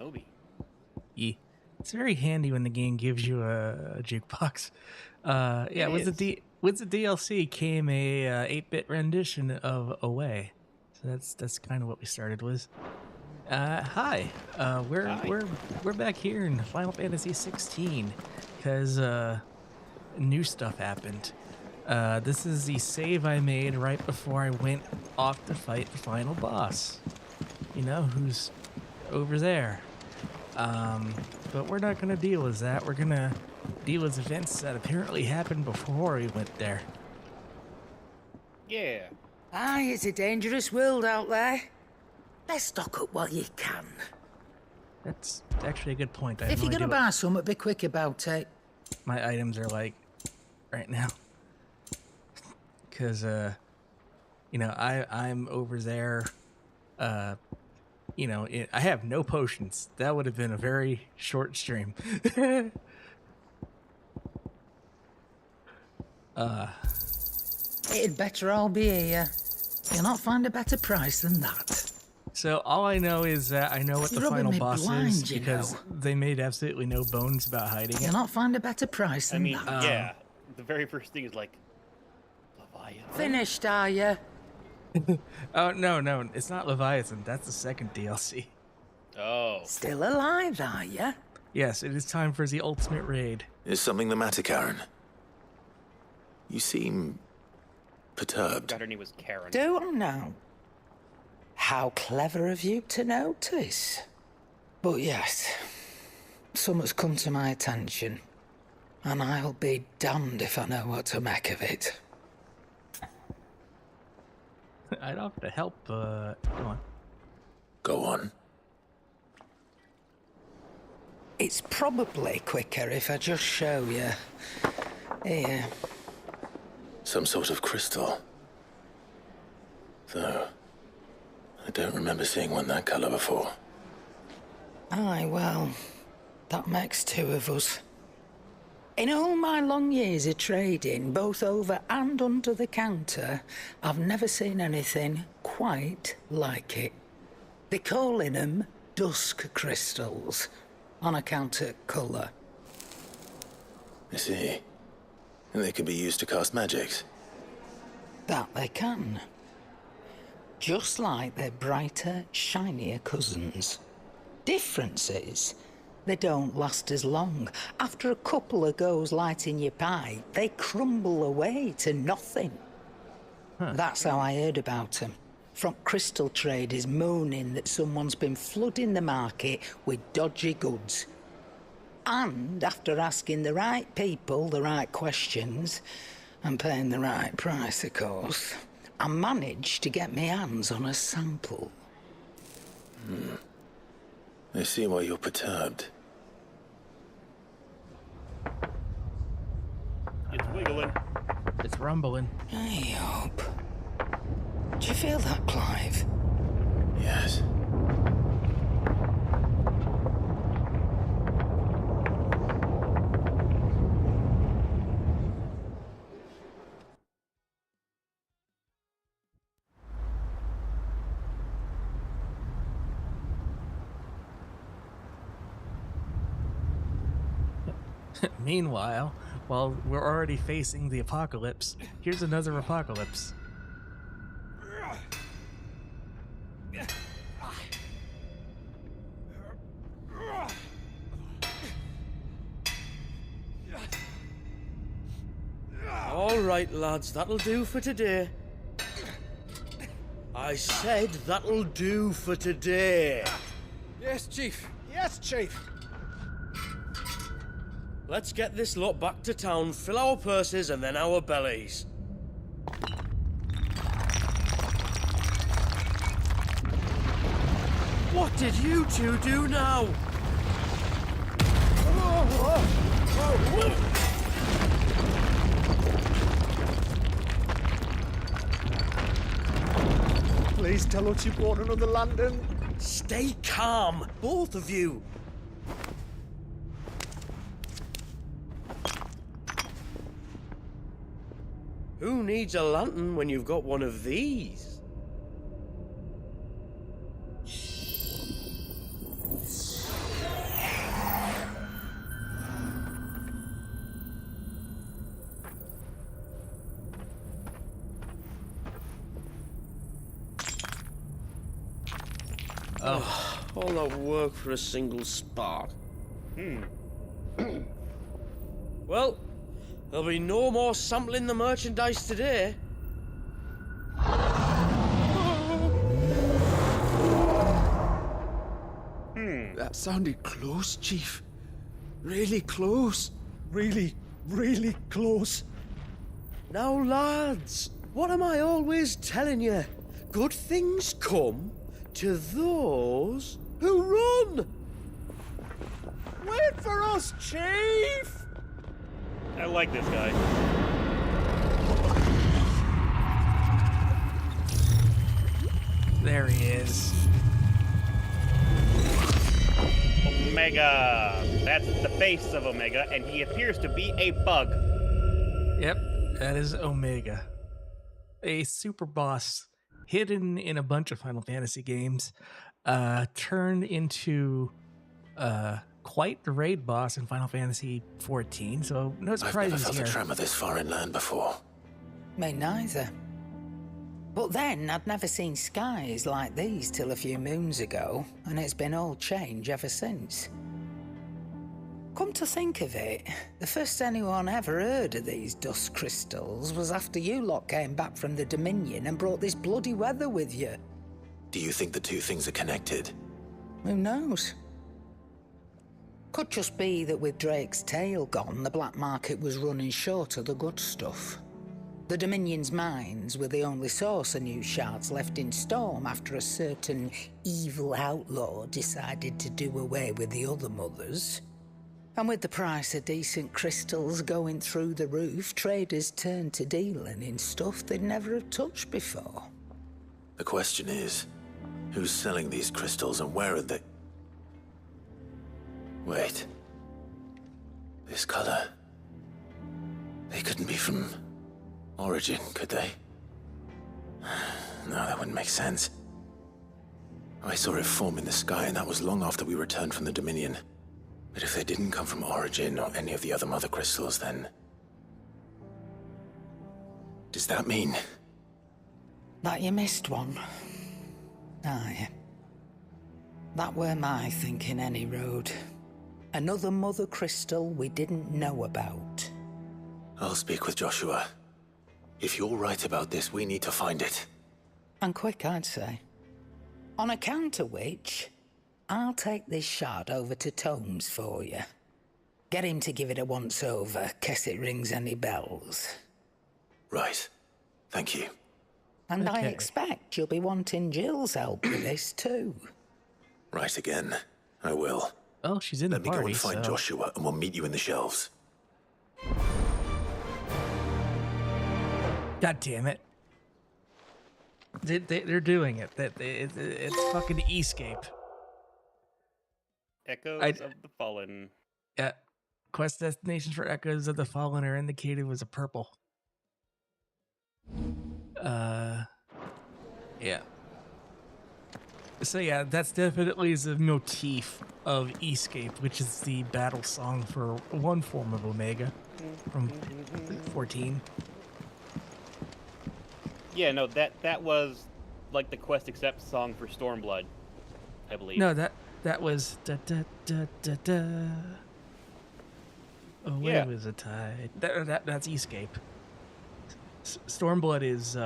Shinobi. Yeah. It's very handy when the game gives you a jukebox. Yeah, with the DLC came a 8-bit rendition of Away. So that's kind of what we started with. Hi. We're back here in Final Fantasy 16 because new stuff happened. This is the save I made right before I went off to fight the final boss. You know, who's over there. But we're not going to deal with that. We're going to deal with events that apparently happened before we went there. Yeah. Aye, it's a dangerous world out there. Let's stock up while you can. That's actually a good point. If you're going to buy something, be quick about it. My items are like right now. Because, you know, I'm over there. You know, I have no potions. That would have been a very short stream. It'd better all be here. You'll not find a better price than that. So all I know is that I know what the final boss is because they made absolutely no bones about hiding it. You'll not find a better price than that. I mean, yeah. The very first thing is like, Leviathan. Finished, are you? Oh, no, it's not Leviathan. That's the second DLC. Oh. Still alive, are you? Yes, it is time for the ultimate raid. Is something the matter, Karen? You seem perturbed. God, her name was Karen. Do I know? How clever of you to notice. But yes, something's come to my attention, and I'll be damned if I know what to make of it. I'd offer to help, go on. Go on. It's probably quicker if I just show you. Here. Some sort of crystal. Though, I don't remember seeing one that colour before. Aye, well, that makes two of us. In all my long years of trading, both over and under the counter, I've never seen anything quite like it. They're calling them dusk crystals, on account of colour. I see. And they can be used to cast magics. That they can. Just like their brighter, shinier cousins. Difference is, they don't last as long. After a couple of goes lighting your pipe, they crumble away to nothing. That's how I heard about them. From crystal traders moaning that someone's been flooding the market with dodgy goods. And after asking the right people the right questions, and paying the right price, of course, I managed to get my hands on a sample. I see why you're perturbed. It's wiggling. It's rumbling. I hope. Do you feel that, Clive? Yes. Meanwhile, while we're already facing the apocalypse, here's another apocalypse. All right, lads, that'll do for today. I said that'll do for today. Yes, Chief. Yes, Chief. Let's get this lot back to town, fill our purses and then our bellies. What did you two do now? Please tell us you brought another lantern. Stay calm, both of you. Who needs a lantern when you've got one of these? All that work for a single spark. Well, there'll be no more sampling the merchandise today. That sounded close, Chief. Really close. Really, really close. Now, lads, what am I always telling you? Good things come to those who run. Wait for us, Chief! I like this guy. There he is. Omega. That's the face of Omega, and he appears to be a bug. Yep, that is Omega. A super boss hidden in a bunch of Final Fantasy games, turned into quite the raid boss in Final Fantasy 14, so no I've surprise never he's felt here. a tremor this far inland before. Me neither. But then I'd never seen skies like these till a few moons ago, and it's been all change ever since. Come to think of it, the first anyone ever heard of these dust crystals was after you lot came back from the Dominion and brought this bloody weather with you. Do you think the two things are connected? Who knows? Could just be that with Drake's tail gone, the black market was running short of the good stuff. The Dominion's mines were the only source of new shards left in Storm after a certain evil outlaw decided to do away with the other mothers. And with the price of decent crystals going through the roof, traders turned to dealing in stuff they'd never have touched before. The question is, who's selling these crystals and where are they? Wait. This color. They couldn't be from Origin, could they? No, that wouldn't make sense. I saw it form in the sky, and that was long after we returned from the Dominion. But if they didn't come from Origin or any of the other mother crystals, then... does that mean... That you missed one? Aye. That were my thinking, any road. Another mother crystal we didn't know about. I'll speak with Joshua. If you're right about this, we need to find it. And quick, I'd say. On account of which, I'll take this shard over to Tomes for you. Get him to give it a once-over, case it rings any bells. Right. Thank you. And I Okay. expect you'll be wanting Jill's help with this too. Right again. I will. Oh, she's in Let the me party, go and find so... Joshua, and we'll meet you in the shelves. God damn it. They're doing it. It's fucking Escape. Echoes of the Fallen. Yeah. Quest destinations for Echoes of the Fallen are indicated was a purple. Yeah. So yeah, that's definitely the motif of Escape, which is the battle song for one form of Omega from 14. Yeah, no, that was like the Quest Accept song for Stormblood, I believe. No, that was da da da da da. Away Yeah. was a tide. That's Escape. Stormblood is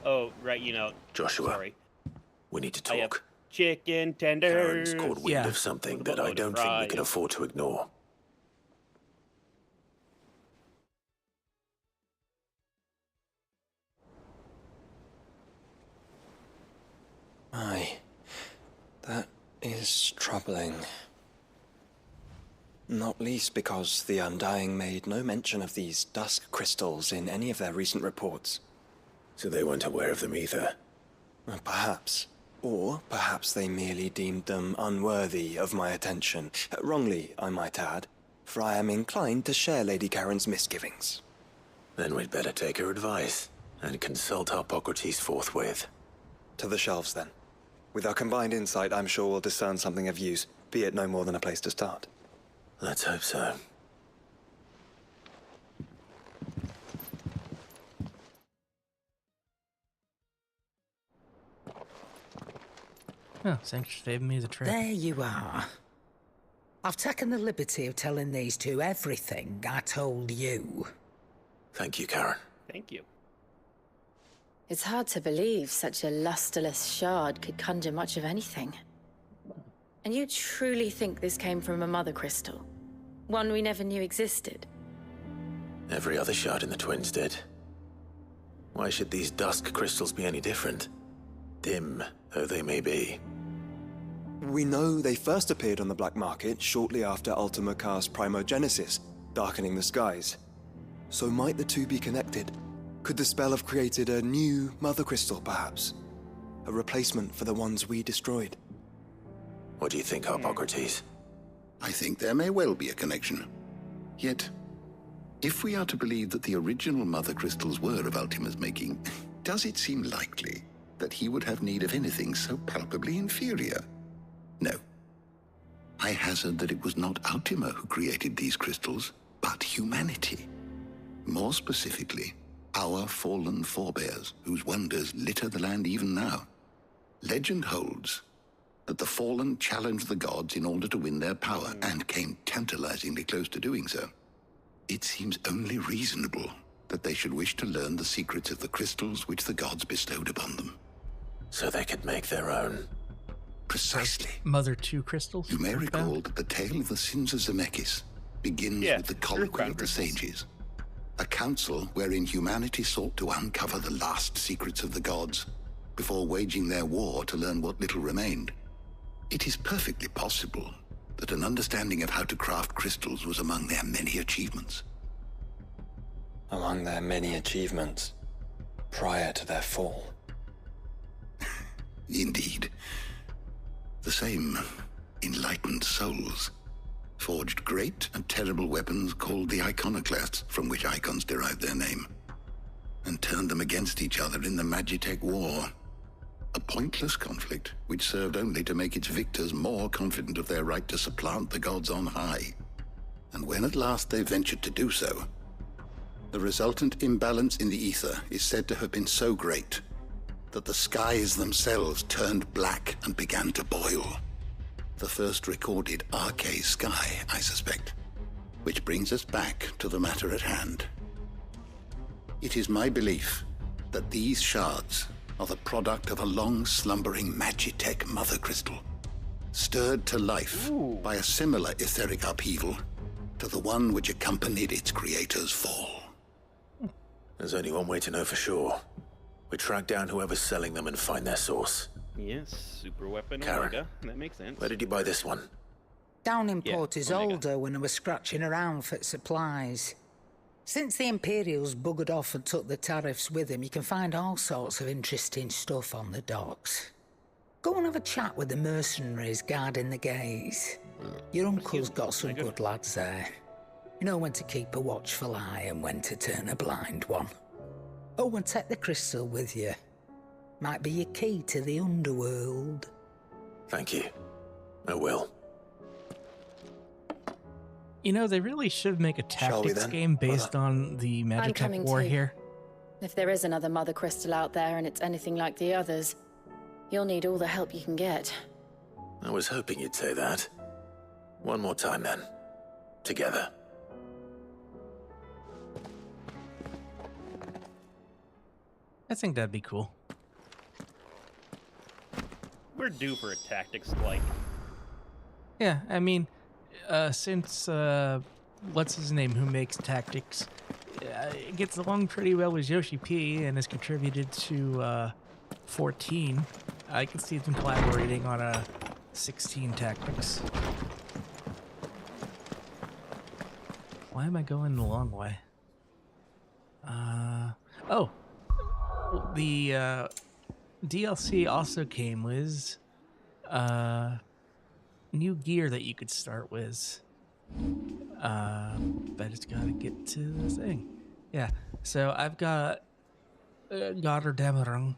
Oh, right, you know. Joshua. Sorry. We need to I have talk. chicken Karen's tenders. caught wind Yeah. of something With a that I boatload of don't think we fries. can afford to ignore. Aye, that is troubling. Not least because the Undying made no mention of these dusk crystals in any of their recent reports. So they weren't aware of them either. Perhaps. Or perhaps they merely deemed them unworthy of my attention. Wrongly, I might add, for I am inclined to share Lady Karen's misgivings. Then we'd better take her advice and consult Harpocrates forthwith. To the shelves, then. With our combined insight, I'm sure we'll discern something of use, be it no more than a place to start. Let's hope so. Oh, thanks for saving me the trip. There you are. I've taken the liberty of telling these two everything I told you. Thank you, Karen. Thank you. It's hard to believe such a lusterless shard could conjure much of anything. And you truly think this came from a mother crystal? One we never knew existed? Every other shard in the Twins did. Why should these dusk crystals be any different? Dim though they may be. We know they first appeared on the black market shortly after Ultima Car's primogenesis, darkening the skies. So might the two be connected? Could the spell have created a new mother crystal, perhaps? A replacement for the ones we destroyed? What do you think, Harpocrates? I think there may well be a connection. Yet, if we are to believe that the original mother crystals were of Ultima's making, does it seem likely that he would have need of anything so palpably inferior? No. I hazard that it was not Ultima who created these crystals, but humanity. More specifically, our fallen forebears, whose wonders litter the land even now. Legend holds that the fallen challenged the gods in order to win their power, and came tantalizingly close to doing so. It seems only reasonable that they should wish to learn the secrets of the crystals which the gods bestowed upon them. So they could make their own. Precisely. Mother 2 crystals? You may recall that the tale of the sins of Zemeckis begins with the colloquy of the sages, a council wherein humanity sought to uncover the last secrets of the gods before waging their war to learn what little remained. It is perfectly possible that an understanding of how to craft crystals was among their many achievements. Among their many achievements, prior to their fall. Indeed. The same enlightened souls forged great and terrible weapons called the iconoclasts, from which icons derived their name, and turned them against each other in the Magitech War. A pointless conflict which served only to make its victors more confident of their right to supplant the gods on high. And when at last they ventured to do so, the resultant imbalance in the ether is said to have been so great that the skies themselves turned black and began to boil. The first recorded arcane sky, I suspect. Which brings us back to the matter at hand. It is my belief that these shards are the product of a long-slumbering Magitech mother crystal, stirred to life by a similar etheric upheaval to the one which accompanied its creator's fall. There's only one way to know for sure. We track down whoever's selling them and find their source. Yes, super weapon Karen, Omega. That makes sense. Where did you buy this one? Down in Port Omega. Isolde when I was scratching around for supplies. Since the Imperials buggered off and took the tariffs with them, you can find all sorts of interesting stuff on the docks. Go and have a chat with the mercenaries guarding the gates. Your uncle's got some good lads there. You know when to keep a watchful eye and when to turn a blind one. Oh, and take the crystal with you. Might be your key to the underworld. Thank you. I will. You know, they really should make a Shall we tactics then, game based brother? on the Magitech coming War too. here. If there is another mother crystal out there and it's anything like the others, you'll need all the help you can get. I was hoping you'd say that. One more time then. Together. I think that'd be cool. We're due for a tactics like. Yeah, I mean, since what's his name, who makes tactics, gets along pretty well with Yoshi P and has contributed to 14, I can see them collaborating on a 16 tactics. Why am I going the long way? Oh, the DLC also came with new gear that you could start with. But it's gotta get to the thing. Yeah, so I've got Gotterdammerung,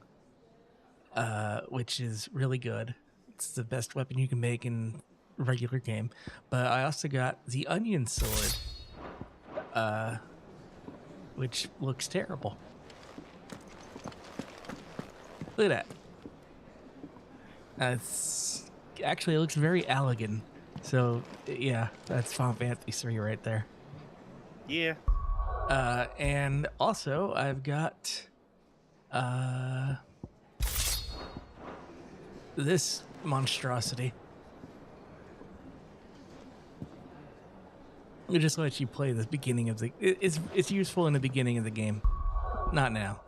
which is really good. It's the best weapon you can make in regular game. But I also got the Onion Sword, which looks terrible. Look at that. Actually, it looks very elegant. So, yeah, that's Final Fantasy 3 right there. Yeah. And also, I've got this monstrosity. I'll just let you play the beginning of the... It's useful in the beginning of the game. Not now.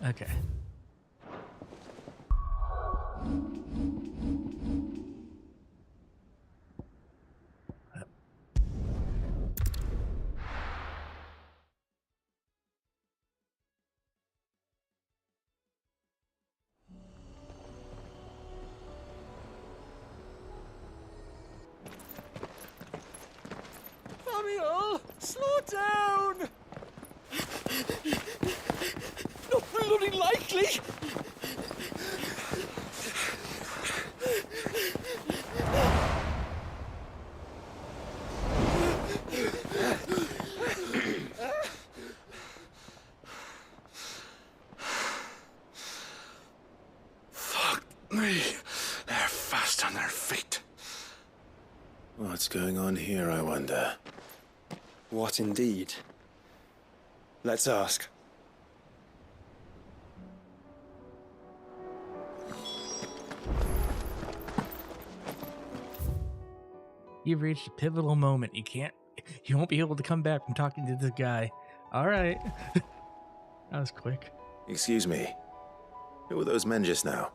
Okay. Samuel, slow down! Not bloody likely! Fuck me. They're fast on their feet. What's going on here, I wonder? What indeed? Let's ask. You've reached a pivotal moment. You won't be able to come back from talking to this guy. All right. That was quick. Excuse me. Who were those men just now?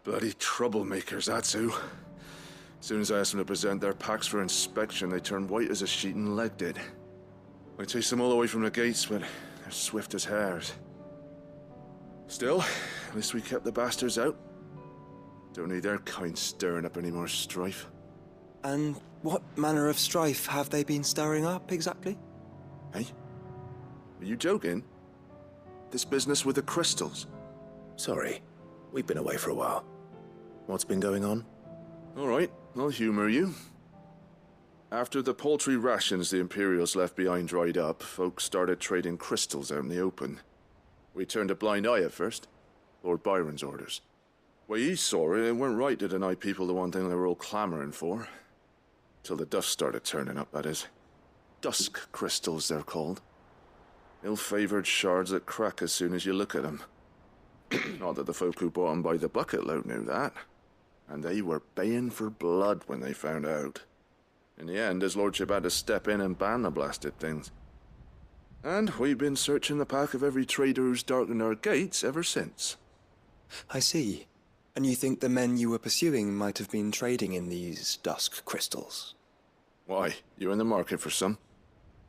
Bloody troublemakers, that's who. As soon as I asked them to present their packs for inspection, they turned white as a sheet and legged it. I chased them all the way from the gates, but they're swift as hares. Still, at least we kept the bastards out. Don't need their kind stirring up any more strife. And what manner of strife have they been stirring up, exactly? Hey? Are you joking? This business with the crystals? Sorry. We've been away for a while. What's been going on? All right, I'll humor you. After the paltry rations the Imperials left behind dried up, folks started trading crystals out in the open. We turned a blind eye at first. Lord Byron's orders. Way he saw it, it weren't right to deny people the one thing they were all clamoring for. Till the dust started turning up, that is. Dusk crystals, they're called. Ill-favored shards that crack as soon as you look at them. Not that the folk who bought them by the bucket-load knew that. And they were baying for blood when they found out. In the end, his lordship had to step in and ban the blasted things. And we've been searching the pack of every trader who's darkened our gates ever since. I see. And you think the men you were pursuing might have been trading in these dusk crystals? Why? You in the market for some?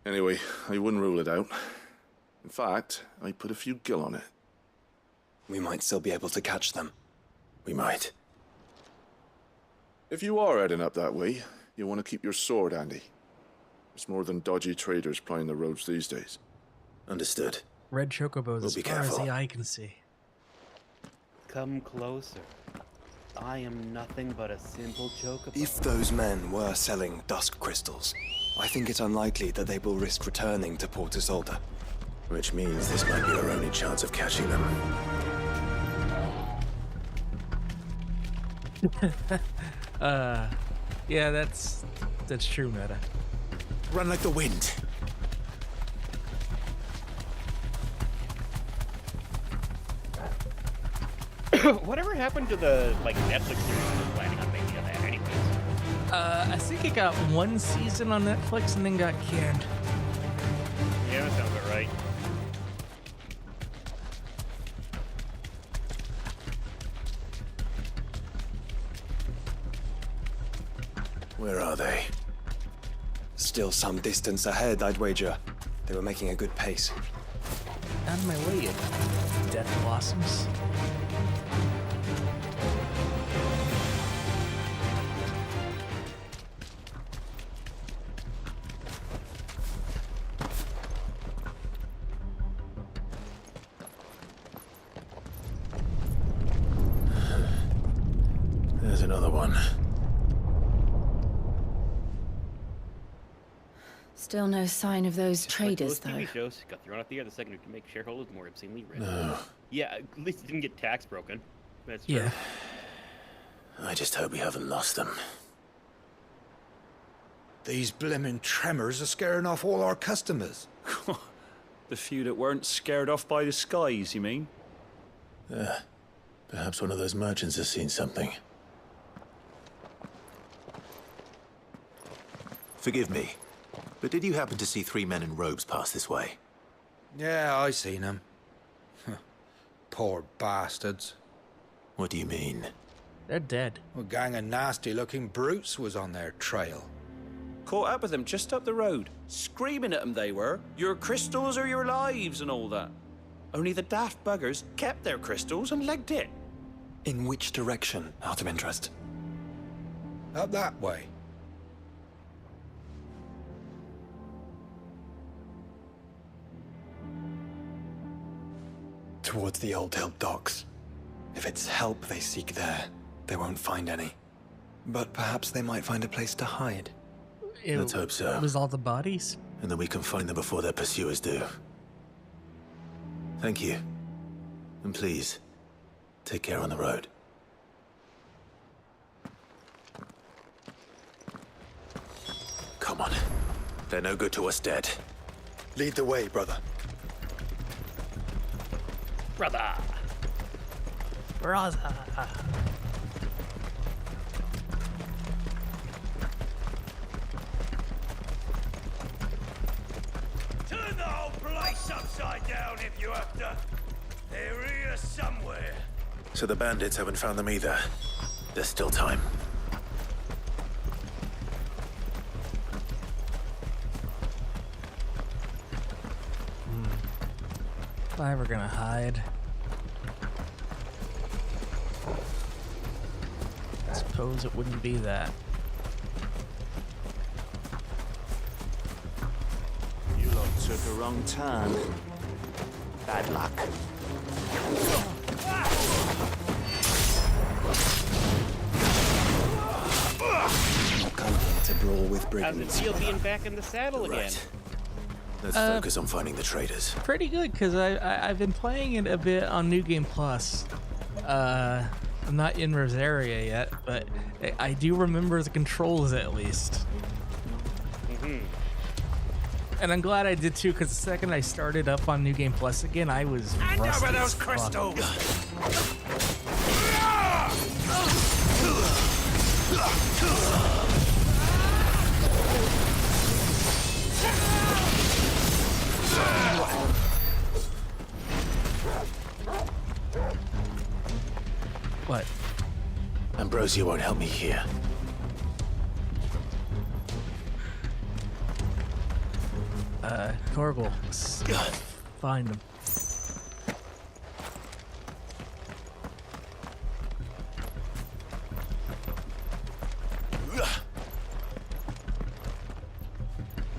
Anyway, I wouldn't rule it out. In fact, I put a few gil on it. We might still be able to catch them. We might. If you are heading up that way, you want to keep your sword handy. There's more than dodgy traders plying the roads these days. Understood. Red chocobos We'll as be far as careful. the eye can see. Come closer. I am nothing but a simple chocobo. If those men were selling dusk crystals, I think it unlikely that they will risk returning to Port Isolde. Which means this might be our only chance of catching them. Yeah, that's true, Meta. Run like the wind. Whatever happened to the Netflix series we were planning on making of that anyways? I think it got one season on Netflix and then got canned. Yeah, that sounds about right. Where are they? Still some distance ahead, I'd wager. They were making a good pace. Out of my way, you death blossoms. There's another one. Still no sign of those traders, like those though. TV shows got thrown off the air the second to make shareholders more obscenely rich. No. Yeah, at least it didn't get tax broken. That's Yeah. true. I just hope we haven't lost them. These blimmin' tremors are scaring off all our customers. The few that weren't scared off by the skies, you mean? Perhaps one of those merchants has seen something. Forgive me, but did you happen to see 3 men in robes pass this way? Yeah, I seen them. Poor bastards. What do you mean? They're dead. A gang of nasty-looking brutes was on their trail. Caught up with them just up the road. Screaming at them they were. Your crystals or your lives and all that. Only the daft buggers kept their crystals and legged it. In which direction, out of interest? Up that way. Towards the Old Hill docks. If it's help they seek there, they won't find any. But perhaps they might find a place to hide. Let's hope so. It was all the bodies? And then we can find them before their pursuers do. Thank you. And please, take care on the road. Come on. They're no good to us dead. Lead the way, brother. Brother! Brother. Turn the whole place upside down if you have to. They're here somewhere. So the bandits haven't found them either. There's still time. If I were gonna hide, I suppose it wouldn't be that. You lot took a wrong turn. Bad luck. Not come here to brawl with How's it brigands. feel being back in the saddle again? Right. Let's focus on finding the traitors. Pretty good, because I've been playing it a bit on New Game Plus. I'm not in Rosaria yet, but I do remember the controls at least. And I'm glad I did too, because the second I started up on New Game Plus again, I was rusty Over as those fuck. crystals! What? Ambrosia won't help me here. Torgal. Find him.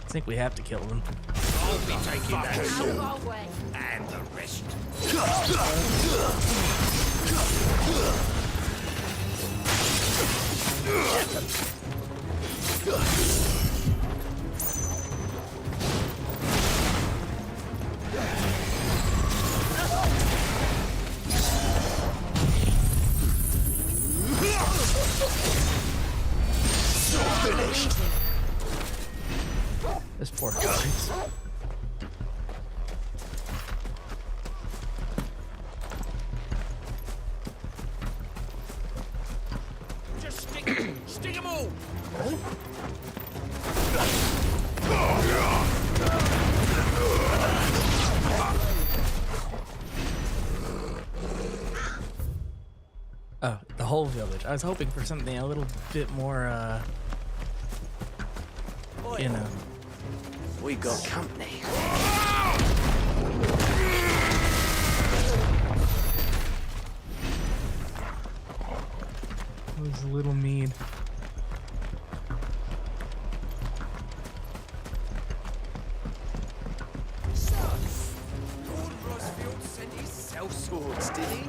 I think we have to kill them. I'll be taking that sword and the rest. This poor guy. Just stick them all. Oh, the whole village. I was hoping for something a little bit more, you know. We got company. It was a little mean. Lord Rosfield sent his self swords, did he?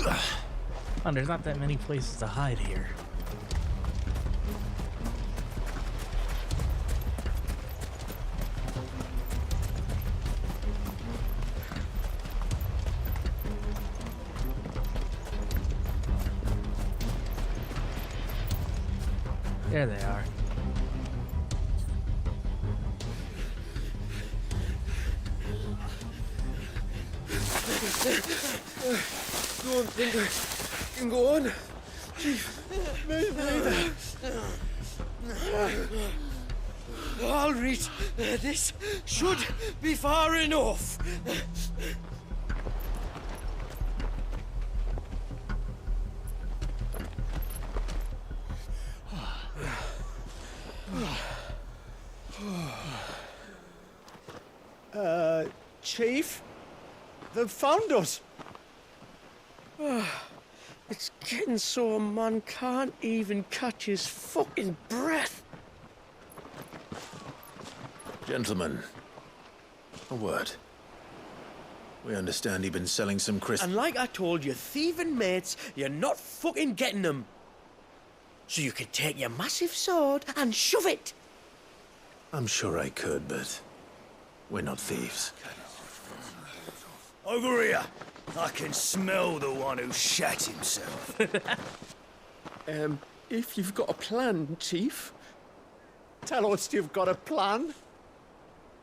Oh, there's not that many places to hide here. There they are. Go on, Tinker. You can go on. Chief, maybe. I'll reach. This should be far enough. Chief? They've found us. It's getting so a man can't even catch his fucking breath. Gentlemen, a word. We understand you've been selling some And like I told your thieving mates, you're not fucking getting them. So you can take your massive sword and shove it. I'm sure I could, but we're not thieves. Over here. I can smell the one who shat himself. If you've got a plan, Chief. Tell us you've got a plan.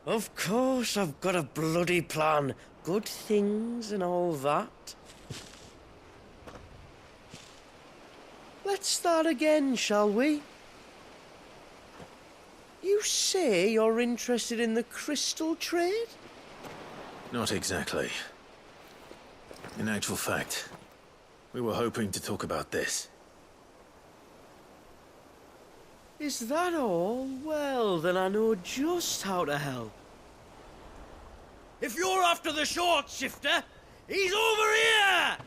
Of course I've got a bloody plan. Good things and all that. Let's start again, shall we? You say you're interested in the crystal trade? Not exactly. In actual fact, we were hoping to talk about this. Is that all? Well, then I know just how to help. If you're after the short shifter, he's over here!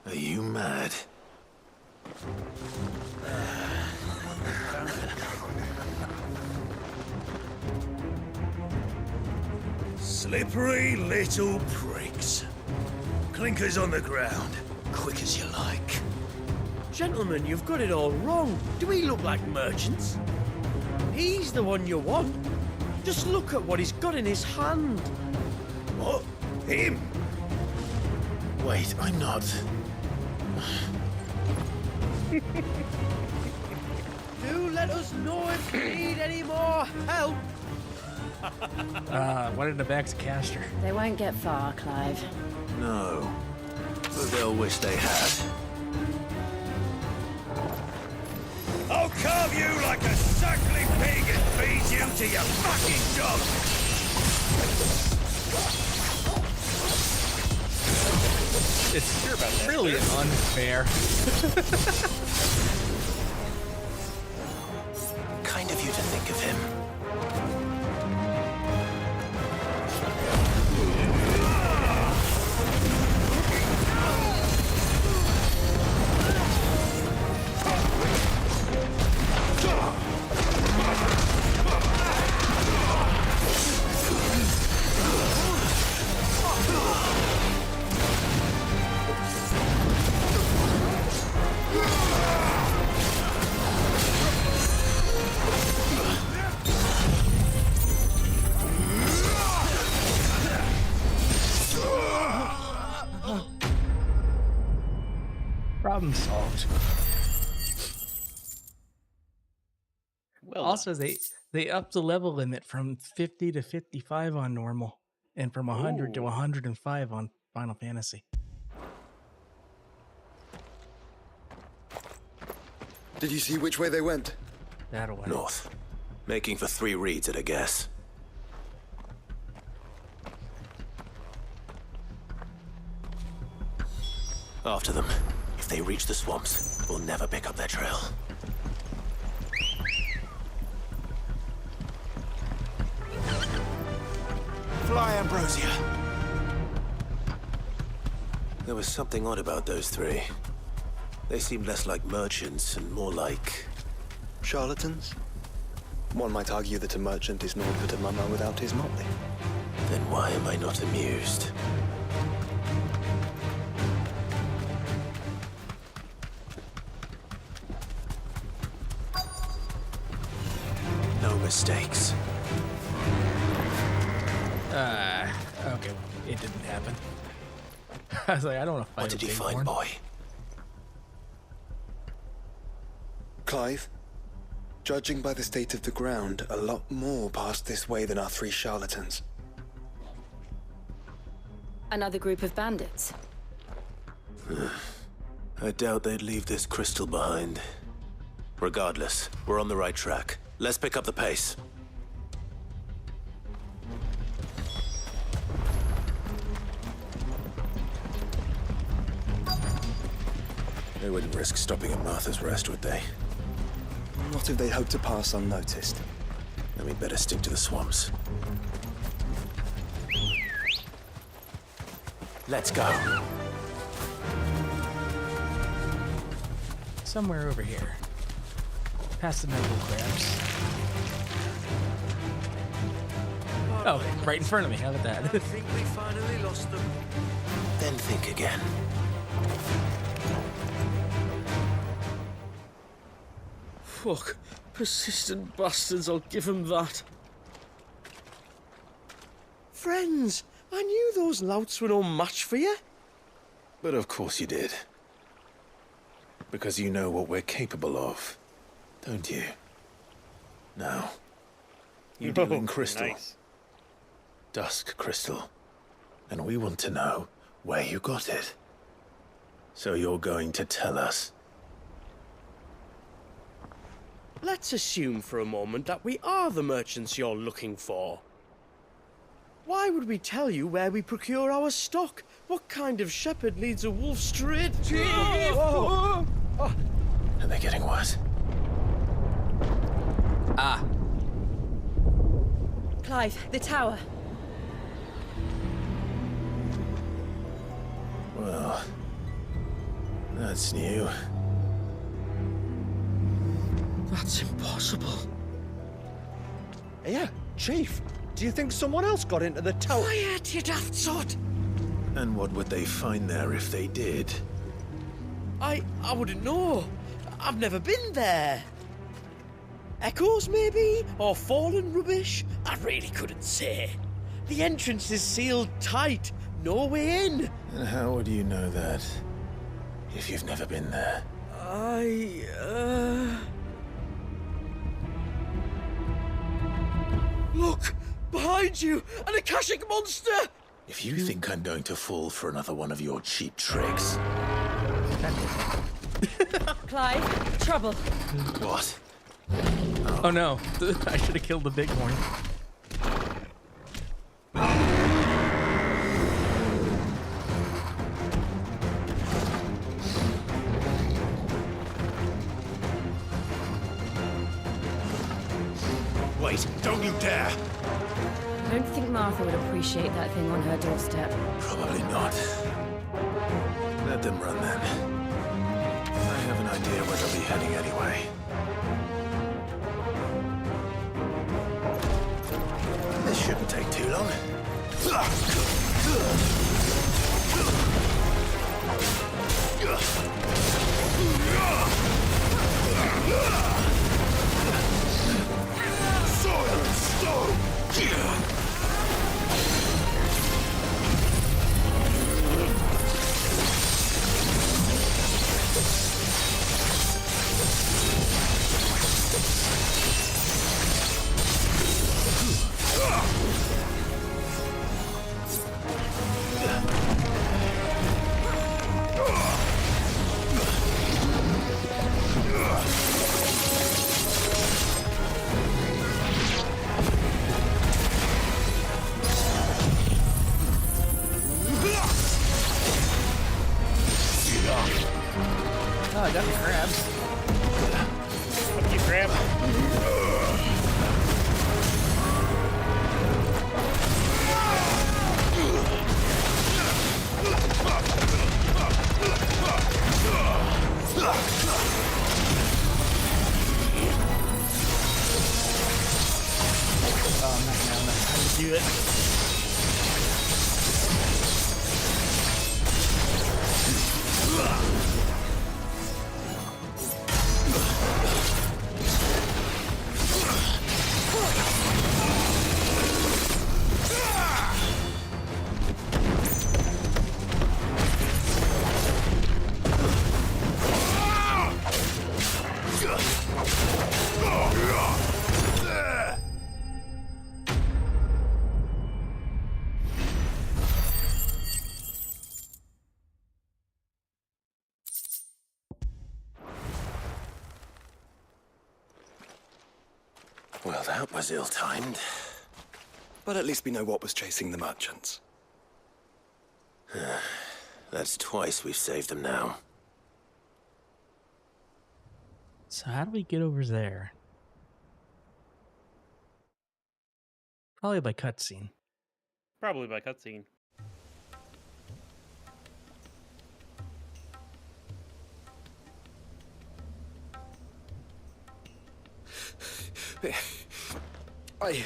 Are you mad? Slippery little pricks. Clinkers on the ground, quick as you like. Gentlemen, you've got it all wrong. Do we look like merchants? He's the one you want. Just look at what he's got in his hand. What? Him? Wait, I'm not. Do let us know if you need any more help. What in the back's a caster? They won't get far, Clive. No. But they'll wish they had. I'll carve you like a suckling pig and feed you to your fucking dog. It's really unfair. Kind of you to think of him. Problem solved. Well, Also, they upped the level limit from 50 to 55 on normal, and from 100 to 105 on Final Fantasy. Did you see which way they went? That away. North. Making for 3 reads at a guess. After them. If they reach the swamps, we'll never pick up their trail. Fly, Ambrosia! There was something odd about those 3. They seemed less like merchants and more like... Charlatans? One might argue that a merchant is naught but a mummer without his motley. Then why am I not amused? mistakes. Okay, it didn't happen. I was like, I don't want to fight. What did you find, boy? Clive, judging by the state of the ground, a lot more passed this way than our 3 charlatans. Another group of bandits. I doubt they'd leave this crystal behind. Regardless, we're on the right track. Let's pick up the pace. They wouldn't risk stopping at Martha's Rest, would they? What if they hope to pass unnoticed? Then we'd better stick to the swamps. Let's go. Somewhere over here. Past the medical crabs. Oh, right in front of me. How about that? I think we finally lost them. Then think again. Fuck. Persistent bastards, I'll give them that. Friends, I knew those louts were no match for you. But of course you did. Because you know what we're capable of, don't you? Now, you deal in crystal. Nice. Dusk crystal. And we want to know where you got it. So you're going to tell us. Let's assume for a moment that we are the merchants you're looking for. Why would we tell you where we procure our stock? What kind of shepherd leads a wolf straight to... Are they getting worse? Ah. Clive, the tower. Well, that's new. That's impossible. Yeah, Chief. Do you think someone else got into the tower? Quiet, you daft sod! And what would they find there if they did? I wouldn't know. I've never been there. Echoes, maybe? Or fallen rubbish? I really couldn't say. The entrance is sealed tight. No way in. And how would you know that if you've never been there? Look! Behind you! An Akashic monster! If you think I'm going to fall for another one of your cheap tricks... Clive, trouble. What? Oh no, I should have killed the bighorn. Wait, don't you dare! I don't think Martha would appreciate that thing on her doorstep. Probably not. Let them run then. I have an idea where they'll be heading anyway. This shouldn't take too long. Soil and stone! Oh, I got the crabs. Fuck you, crab. Oh, I'm not gonna have enough time to do it. Well, that was ill-timed. But at least we know what was chasing the merchants. That's twice we've saved them now. So how do we get over there? Probably by cutscene. Probably by cutscene. I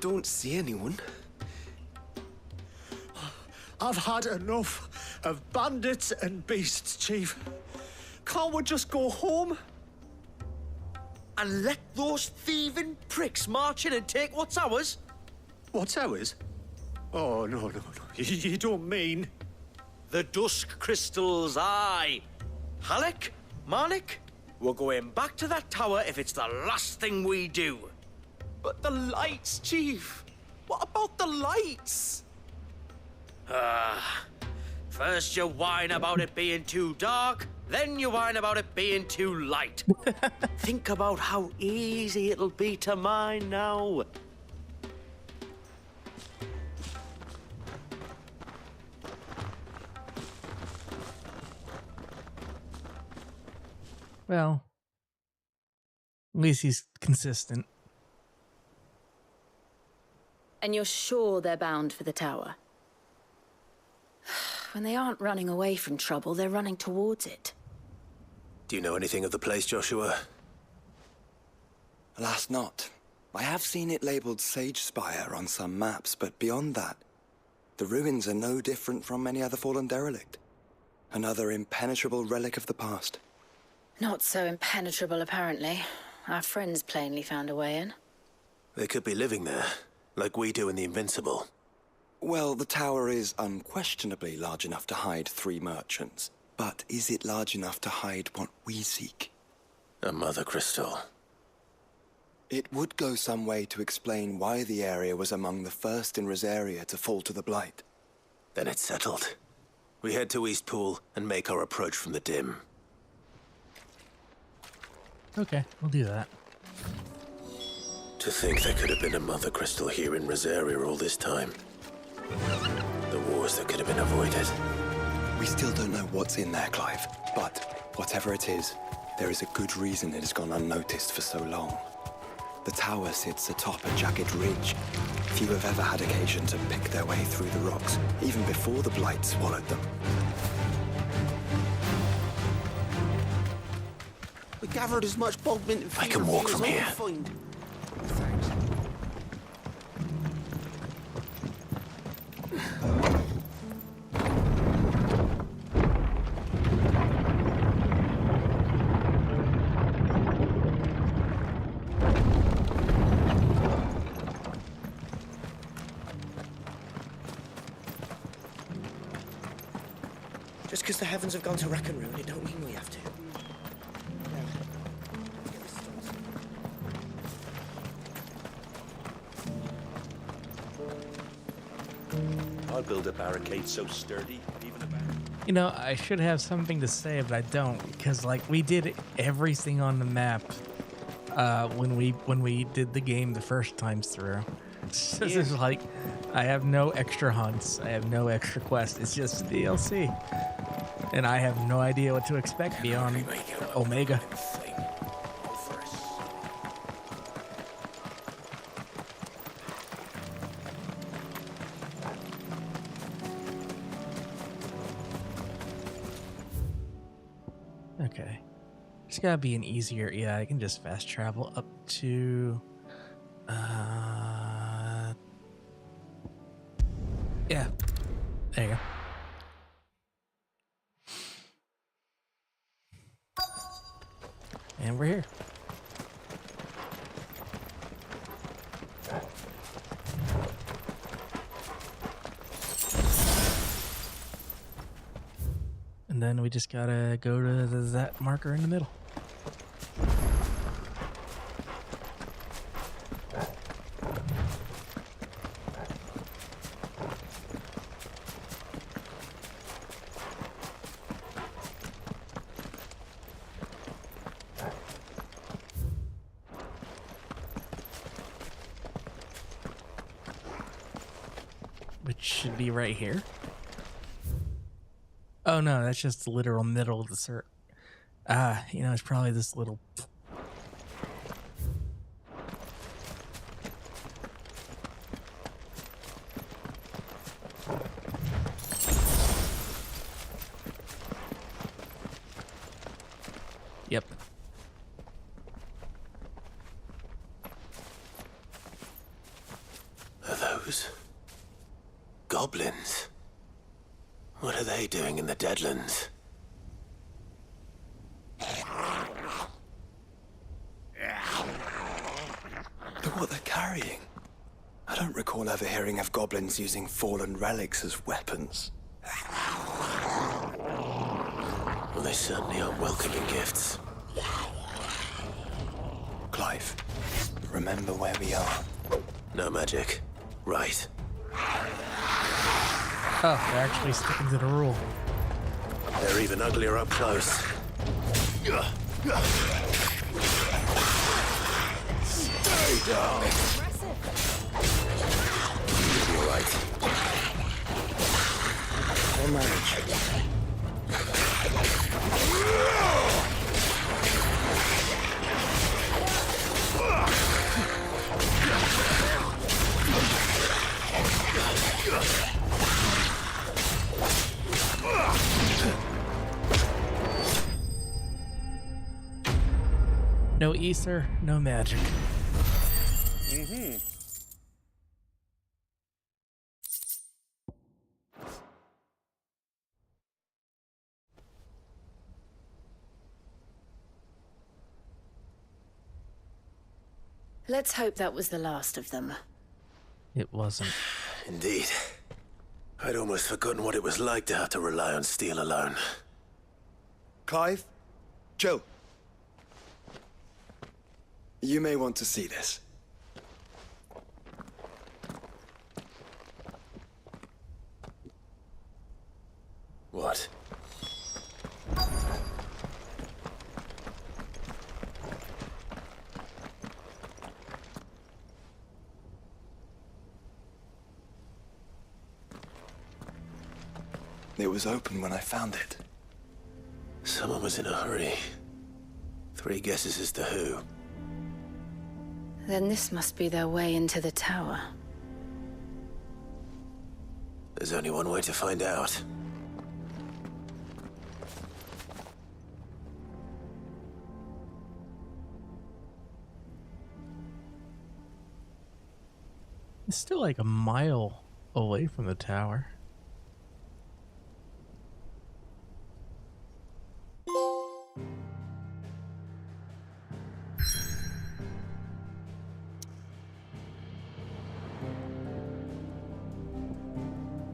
don't see anyone. I've had enough of bandits and beasts, Chief. Can't we just go home? And let those thieving pricks march in and take what's ours? What's ours? Oh, no. You don't mean... The dusk crystals, aye. Halleck, Marnik, we're going back to that tower if it's the last thing we do. But the lights, Chief. What about the lights? First you whine about it being too dark, then you whine about it being too light. Think about how easy it'll be to mine now. Well, at least he's consistent. And you're sure they're bound for the tower? When they aren't running away from trouble, they're running towards it. Do you know anything of the place, Joshua? Alas, not. I have seen it labeled Sage Spire on some maps, but beyond that, the ruins are no different from any other fallen derelict. Another impenetrable relic of the past. Not so impenetrable, apparently. Our friends plainly found a way in. They could be living there, like we do in the Invincible. Well, the tower is unquestionably large enough to hide 3 merchants. But is it large enough to hide what we seek? A mother crystal. It would go some way to explain why the area was among the first in Rosaria to fall to the Blight. Then it's settled. We head to Eastpool and make our approach from the dim. Okay, we'll do that. To think there could have been a mother crystal here in Rosaria all this time. The wars that could have been avoided. We still don't know what's in there, Clive. But whatever it is, there is a good reason it has gone unnoticed for so long. The tower sits atop a jagged ridge. Few have ever had occasion to pick their way through the rocks, even before the Blight swallowed them. We gathered as much bogment and I can walk from here. Just because the heavens have gone to rack and ruin, it don't mean we have to. I'll build a barricade so sturdy, even a barricade. You know, I should have something to say, but I don't, because like we did everything on the map when we did the game the first times through. So this is like, I have no extra hunts, I have no extra quests. It's just DLC, and I have no idea what to expect beyond Omega. Okay. It's gotta be an easier. Yeah, I can just fast travel up to. Yeah. There you go. And we're here. And then we just gotta go to that marker in the middle. should be right here. Oh no, that's just the literal middle of the circle. You know, it's probably this little... Yep. Are those goblins? What are they doing in the Deadlands? Look what they're carrying. I don't recall ever hearing of goblins using fallen relics as weapons. Well, they certainly aren't welcoming gifts. Clive, remember where we are. No magic. Right. Oh, they're actually sticking to the rule. They're even uglier up close. Stay down. You'll be all right. I'll manage. No ether, no magic. Mm-hmm. Let's hope that was the last of them. It wasn't. Indeed. I'd almost forgotten what it was like to have to rely on steel alone. Clive? Joe? You may want to see this. What? It was open when I found it. Someone was in a hurry. 3 guesses as to who. Then this must be their way into the tower. There's only one way to find out. It's still like a mile away from the tower.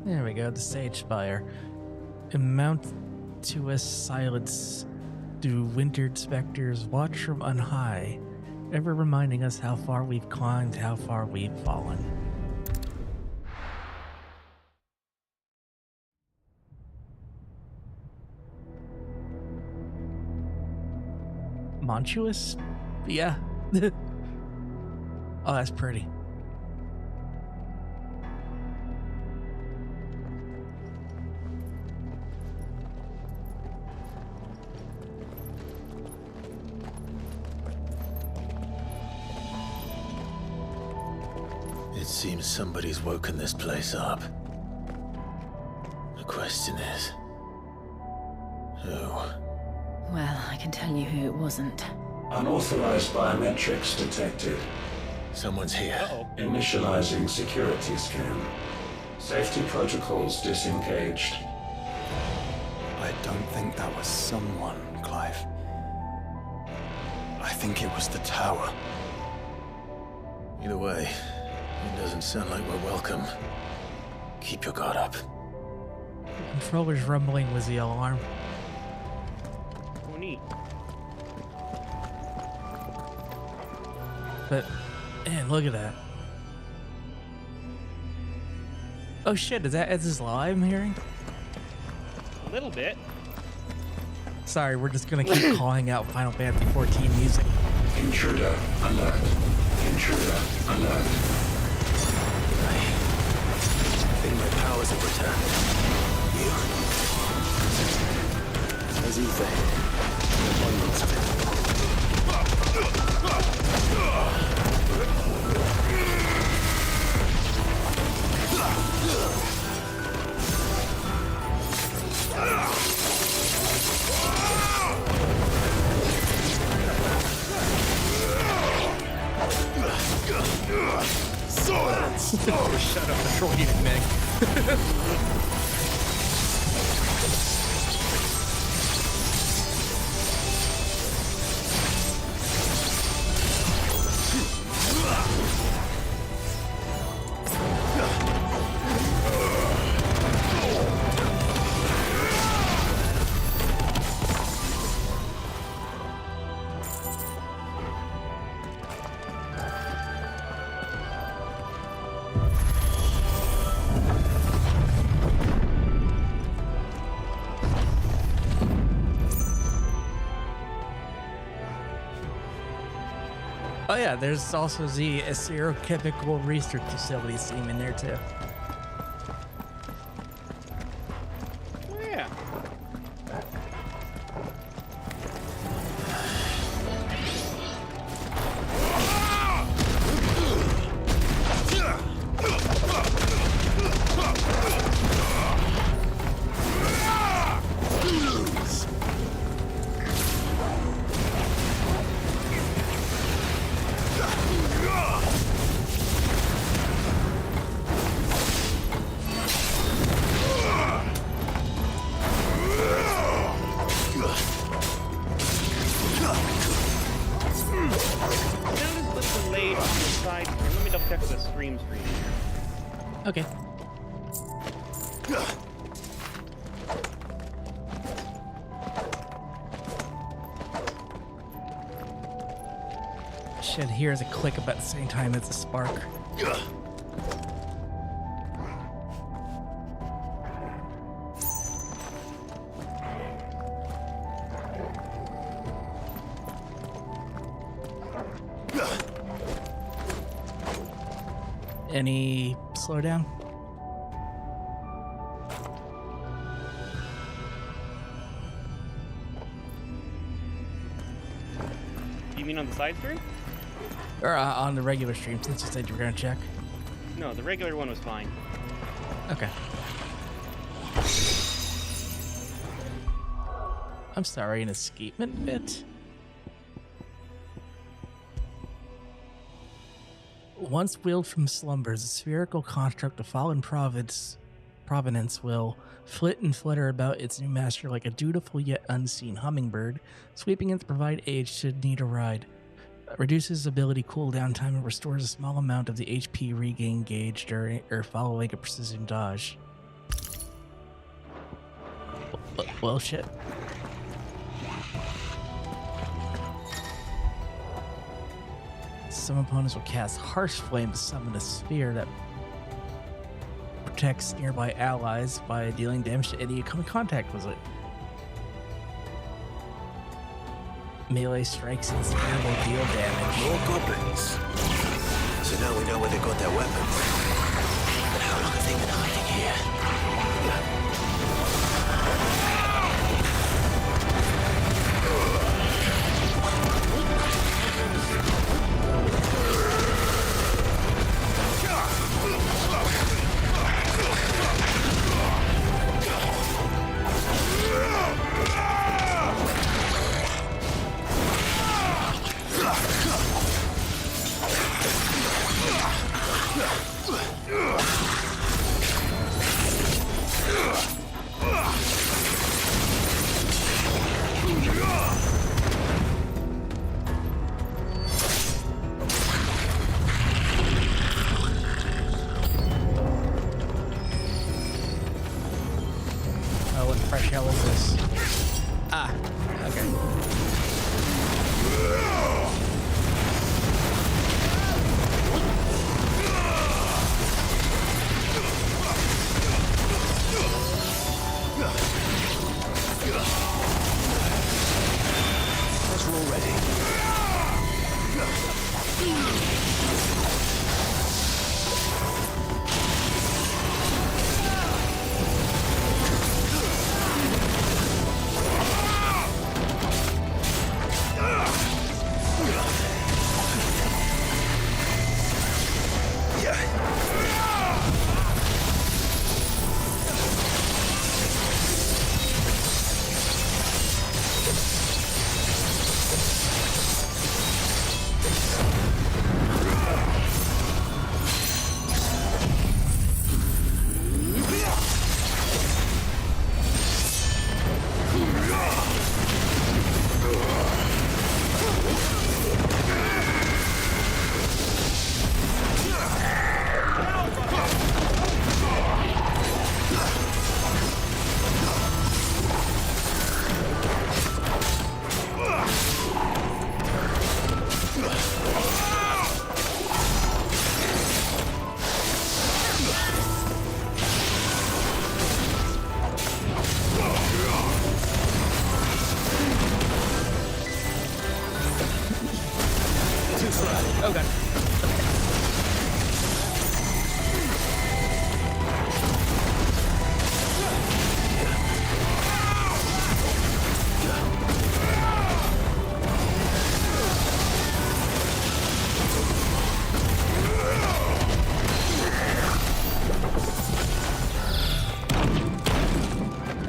There we go, the Sage Spire. Amount to us silence do wintered specters watch from on high, ever reminding us how far we've climbed, how far we've fallen. Montuous? Yeah. Oh, that's pretty. It seems somebody's woken this place up. The question is, who? Well, I can tell you who it wasn't. Unauthorized biometrics detected. Someone's here. Uh-oh. Initializing security scan. Safety protocols disengaged. I don't think that was someone, Clive. I think it was the tower. Either way, it doesn't sound like we're welcome. Keep your guard up. The controller's rumbling was the alarm. Oh, neat. But, man, look at that. Oh shit, is this live I'm hearing? A little bit. Sorry, we're just gonna keep calling out Final Fantasy 14 music. Intruder alert. Intruder alert. I think my powers have returned. You. As you fade, the bundles of it. Shut up, control unit, Meg. Oh yeah, there's also the Aerochemical Research Facility theme in there too. Oh, yeah. Let me double check the stream screen here. Okay. Should hear the click about the same time as the spark. Any slowdown? You mean on the side stream? Or on the regular stream, since you said you were going to check? No, the regular one was fine. Okay. I'm sorry, an escapement bit? Once wheeled from slumbers, a spherical construct of fallen provenance will flit and flutter about its new master like a dutiful yet unseen hummingbird, sweeping in to provide aid should need a ride. Reduces ability cooldown time and restores a small amount of the HP regain gauge during or following a precision dodge. Well, shit. Some opponents will cast Harsh Flame to summon a sphere that protects nearby allies by dealing damage to any who come in contact with it. Melee strikes and sphere will deal damage. More goblins. So now we know where they got their weapons. But how long have they been hiding here?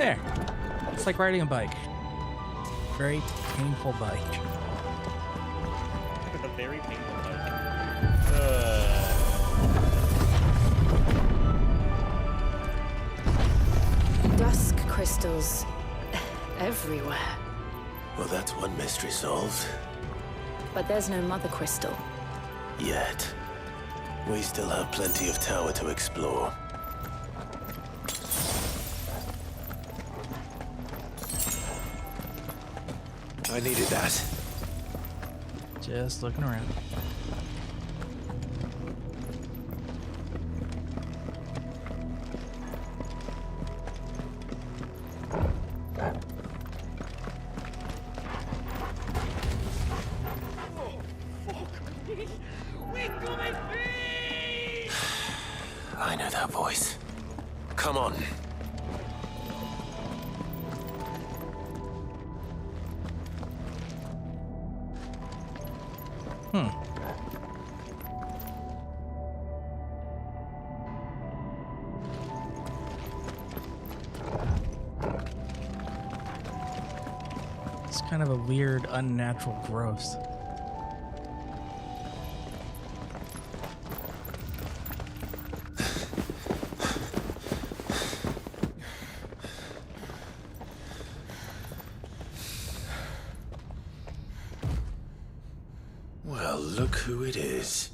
There. It's like riding a bike. Very painful bike. A very painful bike. Dusk crystals everywhere. Well, that's one mystery solved. But there's no mother crystal. Yet. We still have plenty of tower to explore. I needed that. Just looking around. I know that voice. Come on. It's kind of a weird, unnatural growth. Well, look who it is.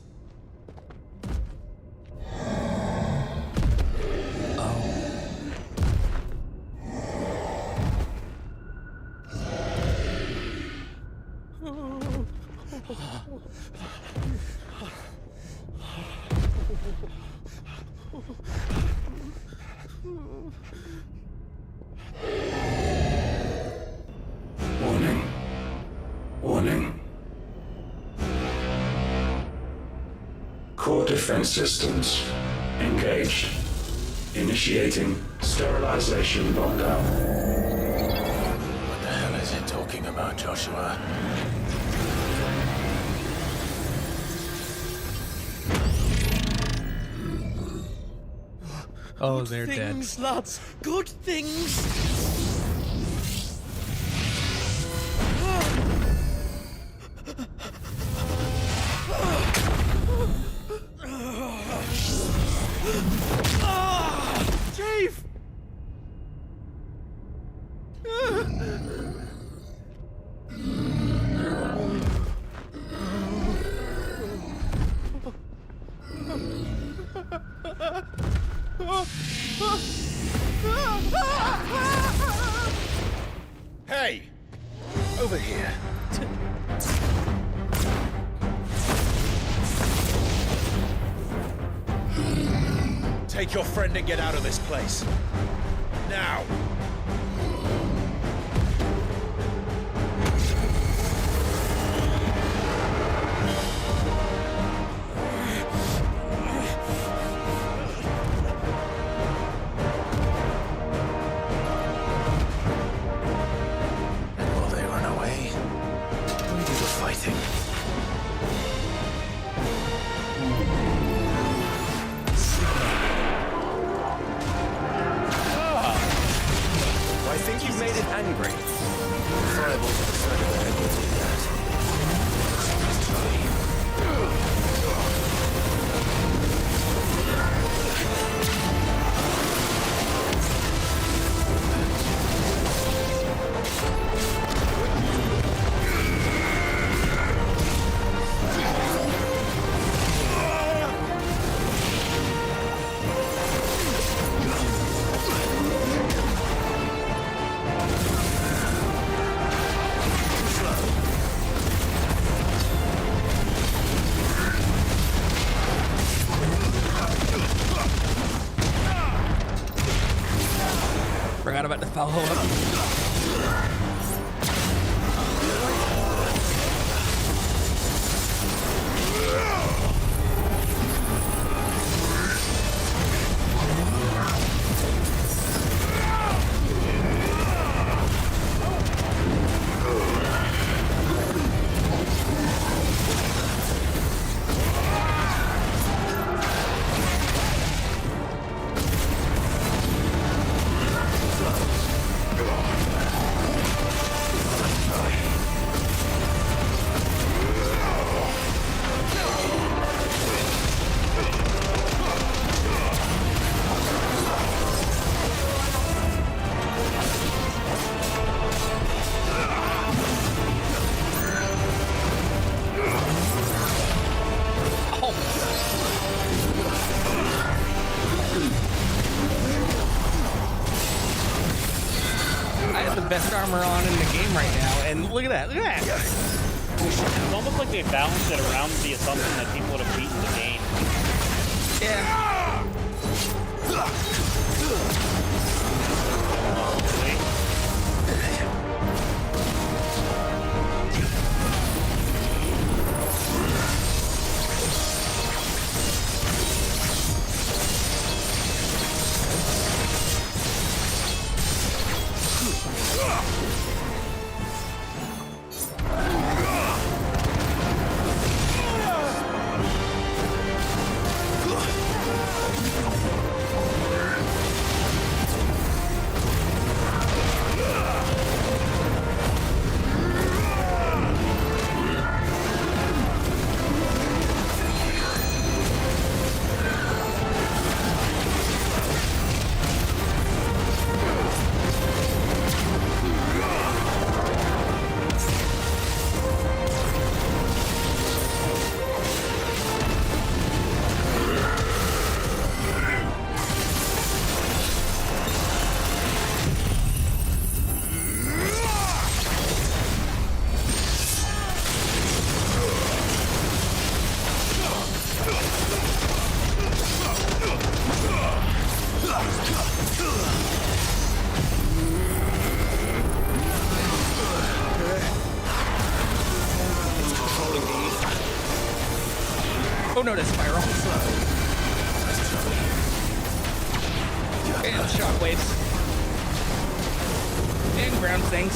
Warning. Warning. Core defense systems engaged. Initiating sterilization lockdown. What the hell is it talking about, Joshua? Oh, they're dead. Things, lads. Good things. Jaye! Hey! Over here. Take your friend and get out of this place. Now! And while they run away, we do the fighting. I think you've made it angry. Fireball to the side of the head will do that. Forgot about the follow up. the best armor on in the game right now, and look at that, look at that. It's almost like they balanced it around the assumption that people would have beaten the game. Yeah. Oh no, that's spiral. And shockwaves. And ground things.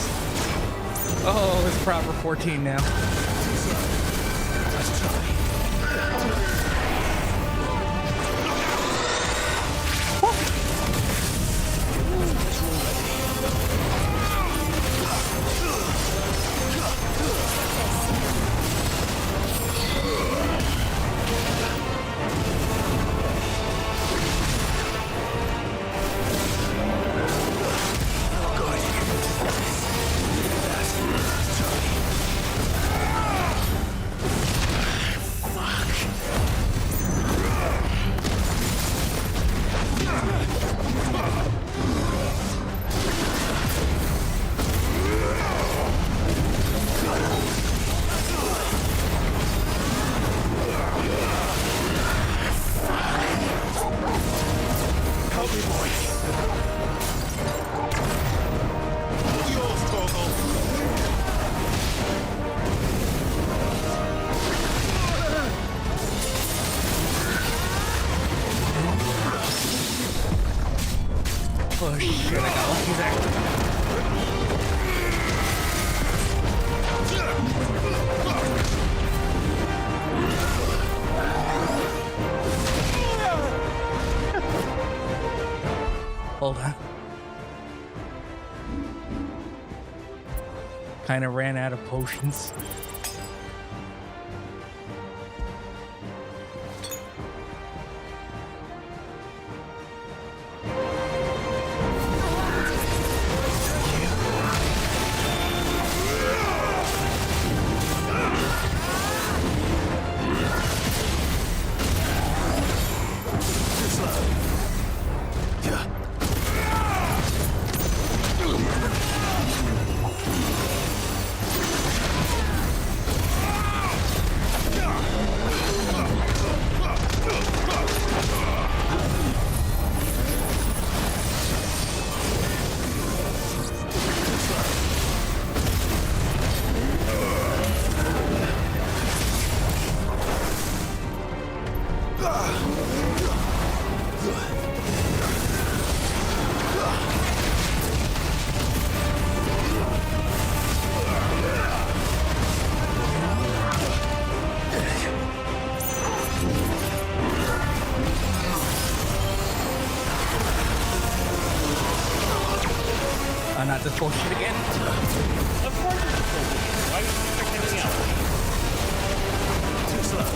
Oh, it's proper 14 now. Oh shit, I got lucky there. Hold on. Kind of ran out of potions. Not this bullshit again. Of course it's bullshit. Why would you expect anything else? Too slow.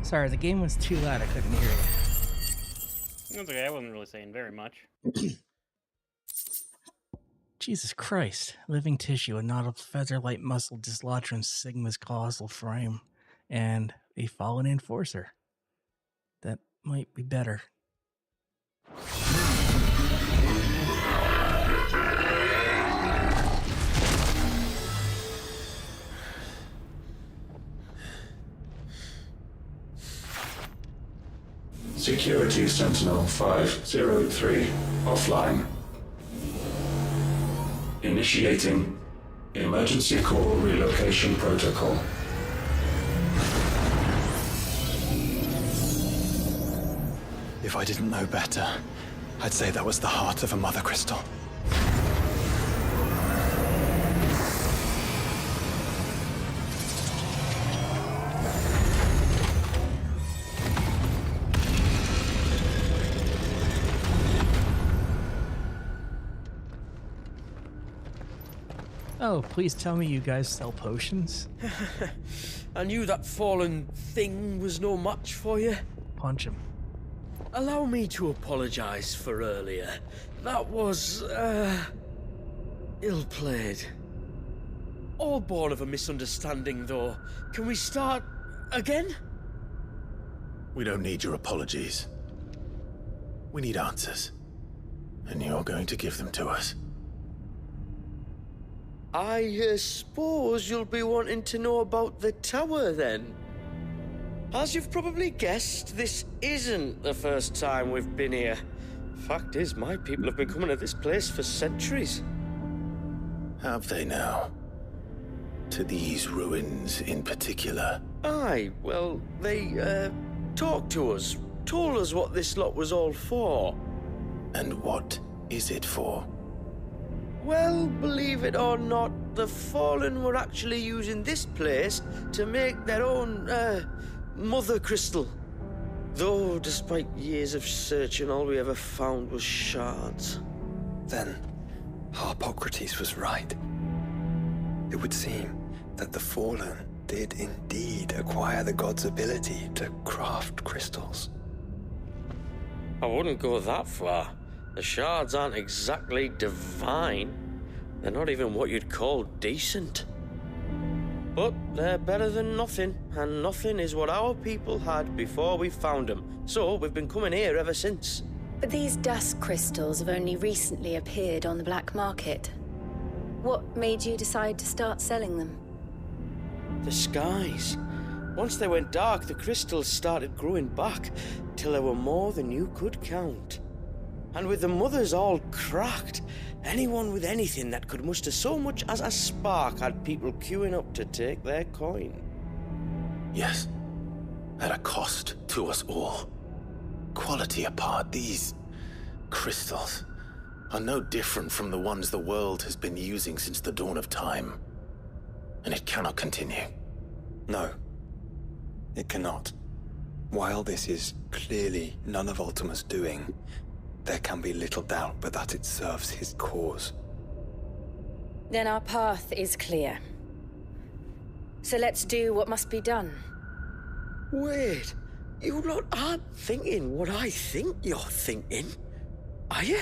Sorry, the game was too loud. I couldn't hear you. That's okay. I wasn't really saying very much. Jesus Christ. Living tissue, a not a feather-light muscle dislodged from Sigma's causal frame, and a fallen enforcer. That might be better. Security Sentinel 503 offline. Initiating emergency core relocation protocol. If I didn't know better, I'd say that was the heart of a mother crystal. Oh, please tell me you guys sell potions. I knew that fallen thing was no match for you. Punch him. Allow me to apologize for earlier. That was, ill-played. All born of a misunderstanding, though. Can we start again? We don't need your apologies. We need answers. And you're going to give them to us. I suppose you'll be wanting to know about the tower, then? As you've probably guessed, this isn't the first time we've been here. Fact is, my people have been coming to this place for centuries. Have they now? To these ruins in particular? Aye, well, they, talked to us, told us what this lot was all for. And what is it for? Well, believe it or not, the Fallen were actually using this place to make their own, mother crystal. Though, despite years of searching, all we ever found was shards. Then, Harpocrates was right. It would seem that the Fallen did indeed acquire the god's ability to craft crystals. I wouldn't go that far. The shards aren't exactly divine. They're not even what you'd call decent. But they're better than nothing, and nothing is what our people had before we found them. So we've been coming here ever since. But these dust crystals have only recently appeared on the black market. What made you decide to start selling them? The skies. Once they went dark, the crystals started growing back, till there were more than you could count. And with the mothers all cracked, anyone with anything that could muster so much as a spark had people queuing up to take their coin. Yes, at a cost to us all. Quality apart, these crystals are no different from the ones the world has been using since the dawn of time. And it cannot continue. No, it cannot. While this is clearly none of Ultima's doing, there can be little doubt but that it serves his cause. Then our path is clear. So let's do what must be done. Wait, you lot aren't thinking what I think you're thinking, are you?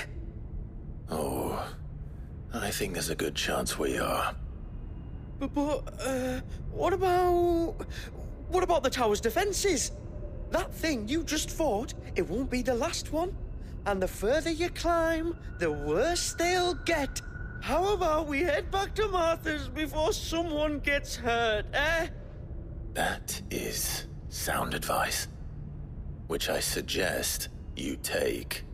Oh, I think there's a good chance we are. But what about the tower's defenses? That thing you just fought, it won't be the last one. And the further you climb, the worse they'll get. How about we head back to Martha's before someone gets hurt, eh? That is sound advice, which I suggest you take.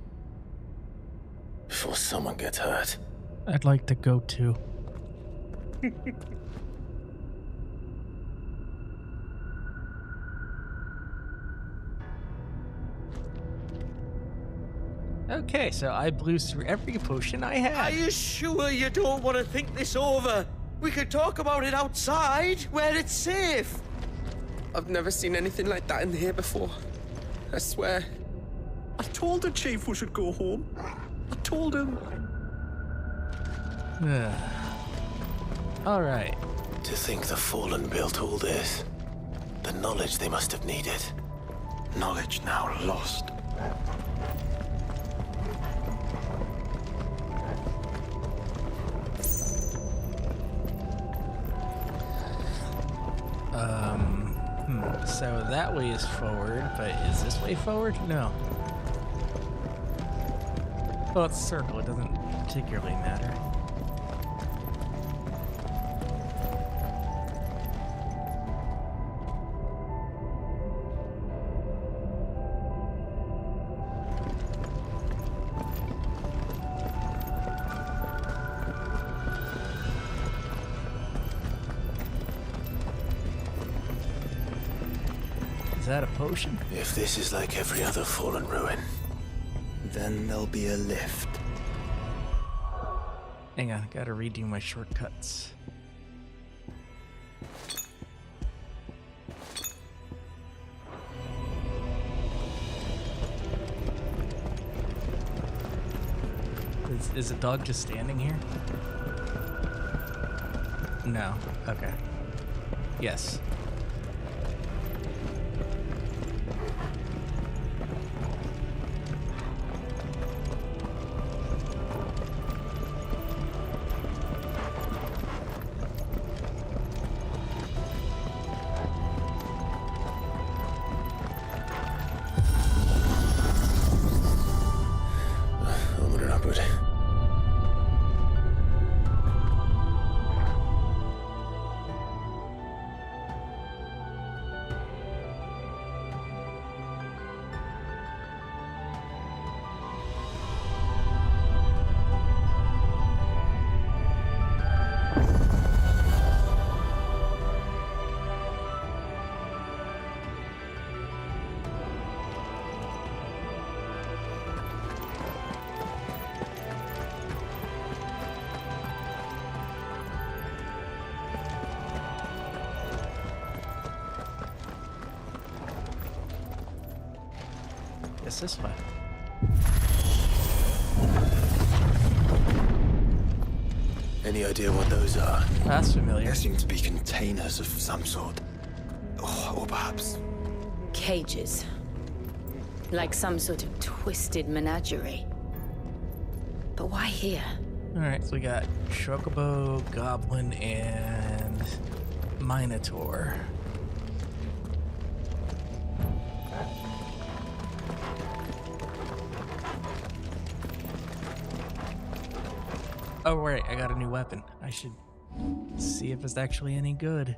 Before someone gets hurt. I'd like to go too. Okay, so I blew through every potion I had. Are you sure you don't want to think this over? We could talk about it outside, where it's safe. I've never seen anything like that in here before. I swear. I told the chief we should go home. I told him. All right. To think the Fallen built all this. The knowledge they must have needed. Knowledge now lost. So that way is forward, but is this way forward? No. Well, it's a circle. It doesn't particularly matter. Is that a potion? If this is like every other fallen ruin, then there'll be a lift. Hang on, gotta redo my shortcuts. Is the dog just standing here? No. Okay. Yes. Guess this way. Any idea what those are? That's familiar. There seem to be containers of some sort. Or perhaps... Cages. Like some sort of twisted menagerie. But why here? Alright, so we got Chocobo, Goblin, and Minotaur. Oh, right, I got a new weapon. I should see if it's actually any good.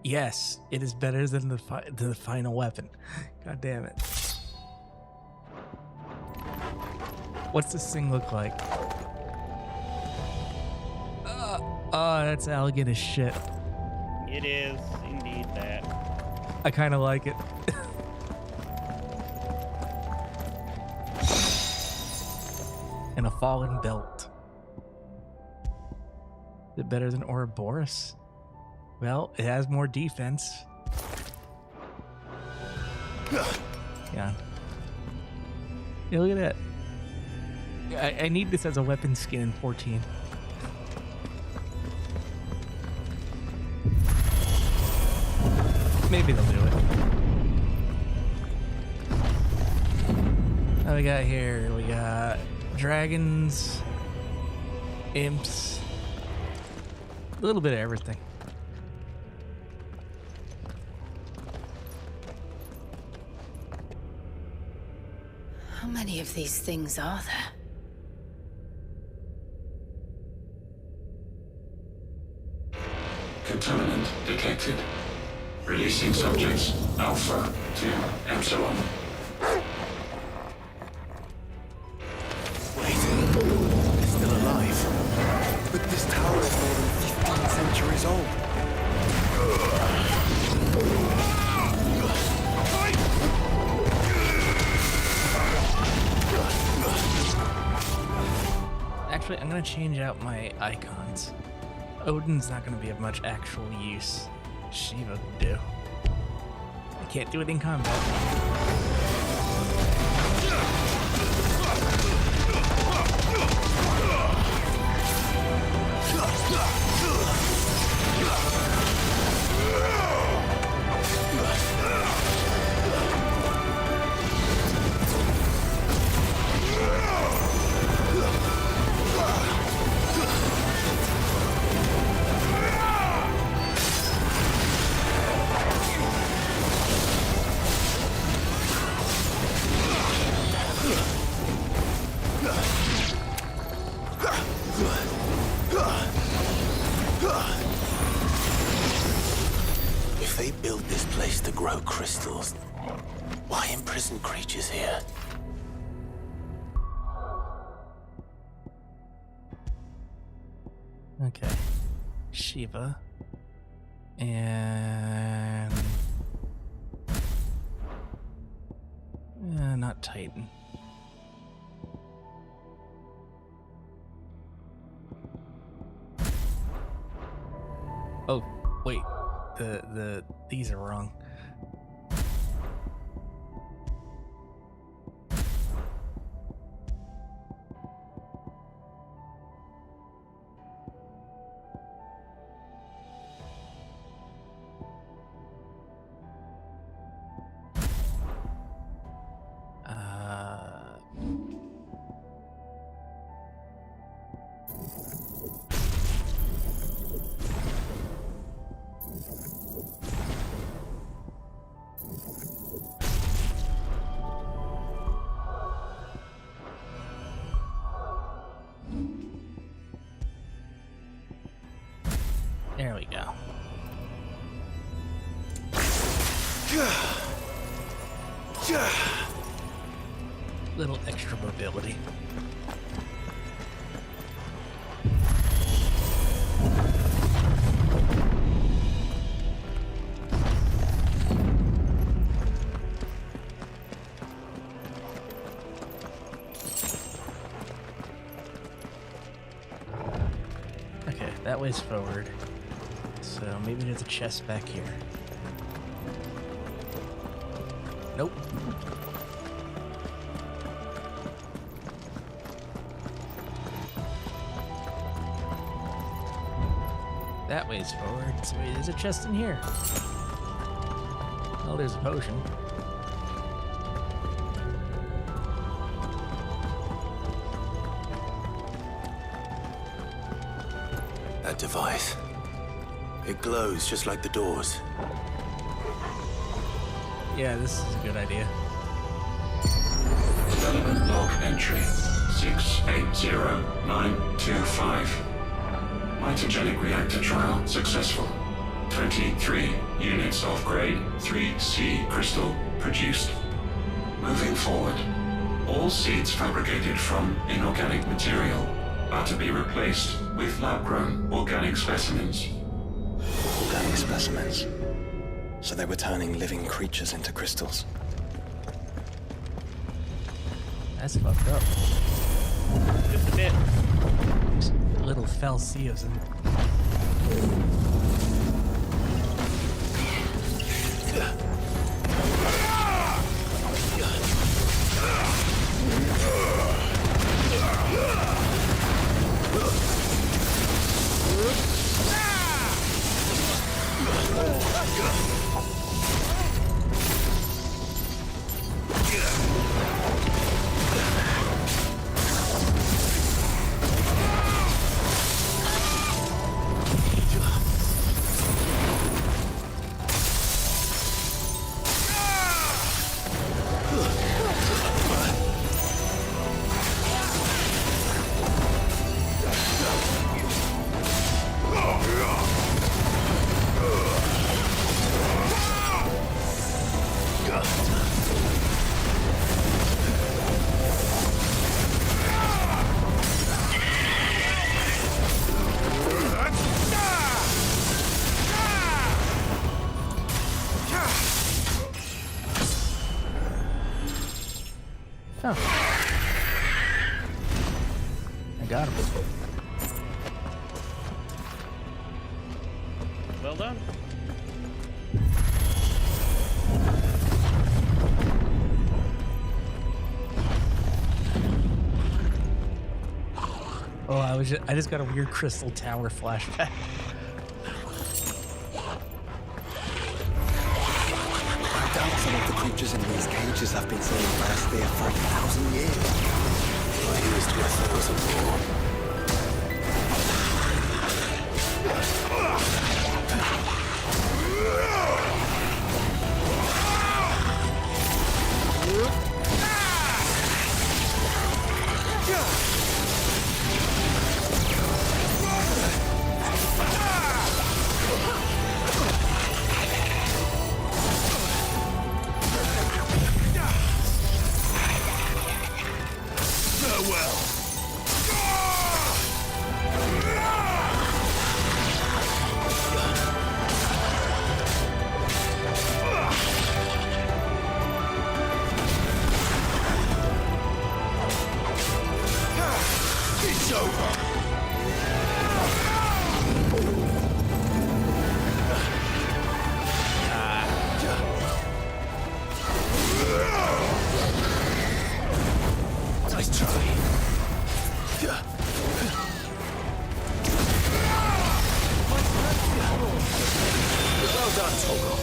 Yes, it is better than the final weapon. God damn it. What's this thing look like? Oh, that's elegant as shit. It is indeed that. I kind of like it. And a fallen belt. Is it better than Ouroboros? Well, it has more defense. Yeah. Yeah, look at that. I need this as a weapon skin in 14. Maybe they'll do it. What we got here? We got dragons, imps, a little bit of everything. How many of these things are there? Contaminant detected. Releasing subjects Alpha to Epsilon. Wait, they're still alive. But this tower is more than 15 centuries old. Actually, I'm gonna change out my icons. Odin's not gonna be of much actual use. Shiva would do. I can't do it in combat. no crystals. Why imprison creatures here? Okay. Shiva. And... not Titan. Oh, wait. These are wrong. There we go. Little extra mobility. Okay, that way's forward. So maybe there's a chest back here. Nope. That way's forward, so maybe there's a chest in here. Oh, there's a potion. That device. It glows just like the doors. Yeah, this is a good idea. Development log entry 680925. Mitogenic reactor trial successful. 23 units of grade 3C crystal produced. Moving forward, all seeds fabricated from inorganic material are to be replaced with lab-grown organic specimens. Organic specimens. So they were turning living creatures into crystals. That's fucked up. Just a bit. Little Falseism. Oh. I got him. Well done. Oh, I just got a weird crystal tower flashback. I doubt some of the creatures in these cages have been saying mass there for 1,000 years. Or used with 1,000 more. Farewell. It's over. Nice try. Well done, Togo.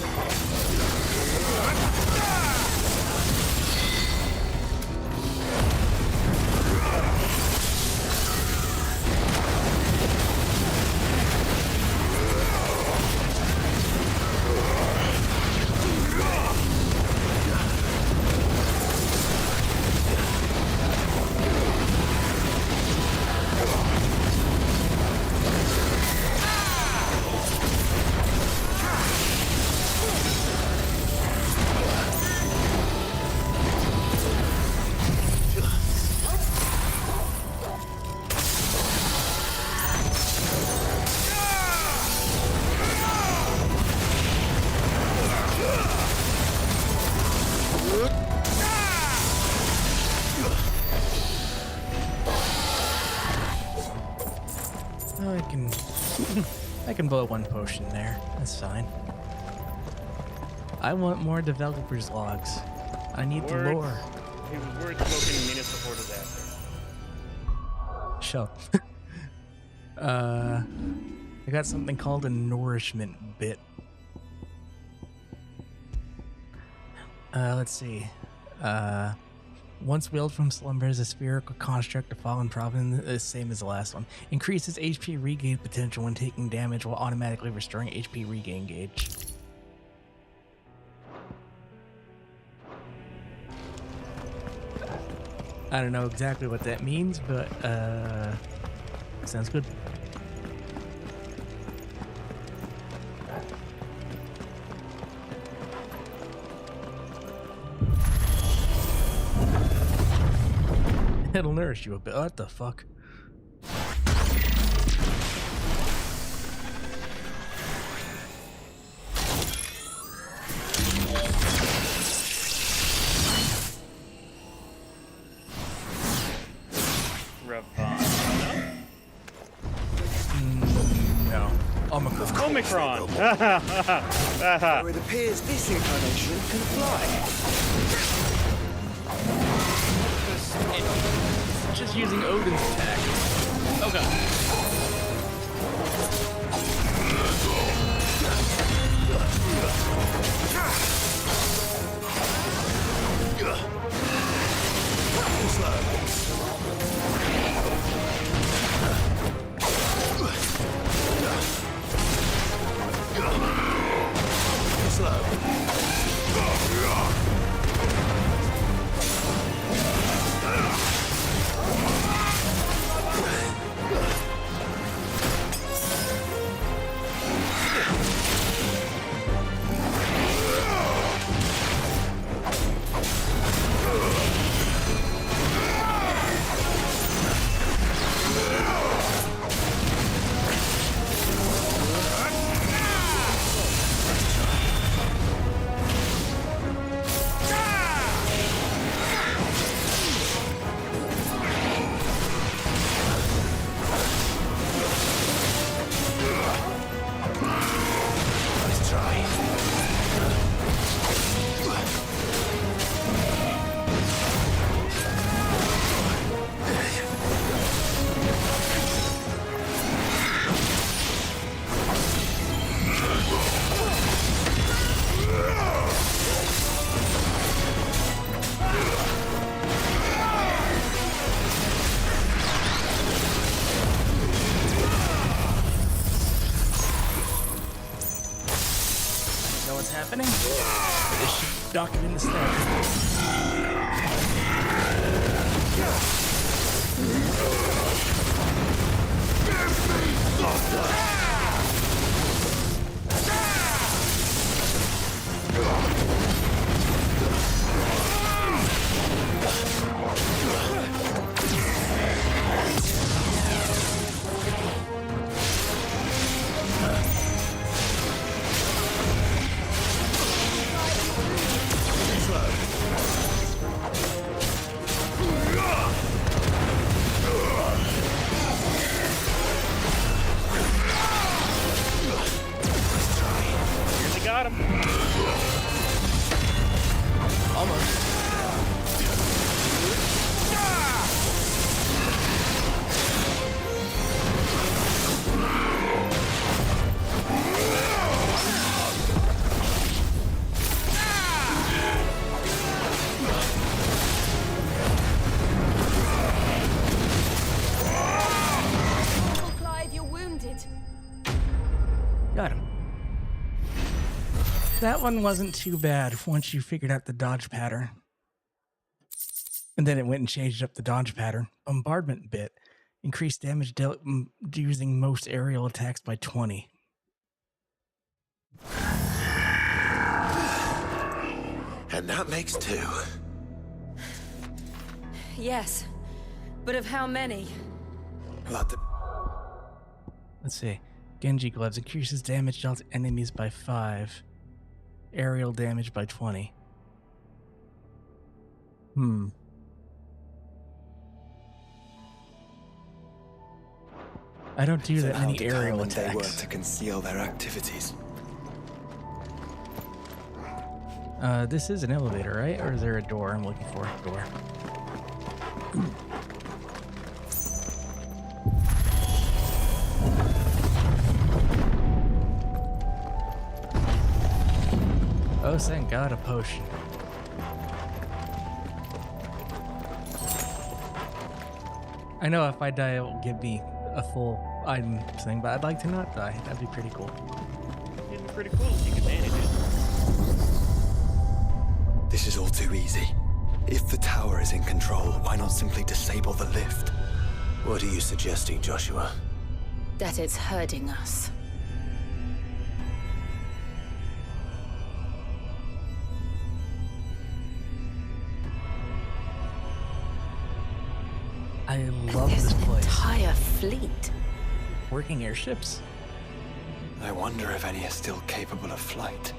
I can blow one potion there. That's fine. I want more developers' logs. I need the lore. It was words spoken minutes before disaster. Shut up. I got something called a nourishment bit. Let's see. Once wheeled from slumber as a spherical construct of fallen providence, the same as the last one. Increases HP regain potential when taking damage while automatically restoring HP regain gauge. I don't know exactly what that means, but sounds good. It'll nourish you a bit. What the fuck? No. Omicron. So it appears this incarnation can fly. Just using Odin's attack. Oh god. Happening? This should dock it in the That one wasn't too bad once you figured out the dodge pattern. And then it went and changed up the dodge pattern. Bombardment bit. Increased damage dealt using most aerial attacks by 20. And that makes 2. Yes, but of how many? Let's see. Genji gloves increases damage dealt to enemies by 5. Aerial damage by 20. I don't do that many aerial attacks. They were to conceal their activities. This is an elevator, right? Or is there a door? I'm looking for a door. Oh, thank God, a potion. I know if I die, it will give me a full item thing, but I'd like to not die. That'd be pretty cool. It'd be pretty cool if you could manage it. This is all too easy. If the tower is in control, why not simply disable the lift? What are you suggesting, Joshua? That it's hurting us. I love this place. Entire fleet. Working airships? I wonder if any are still capable of flight.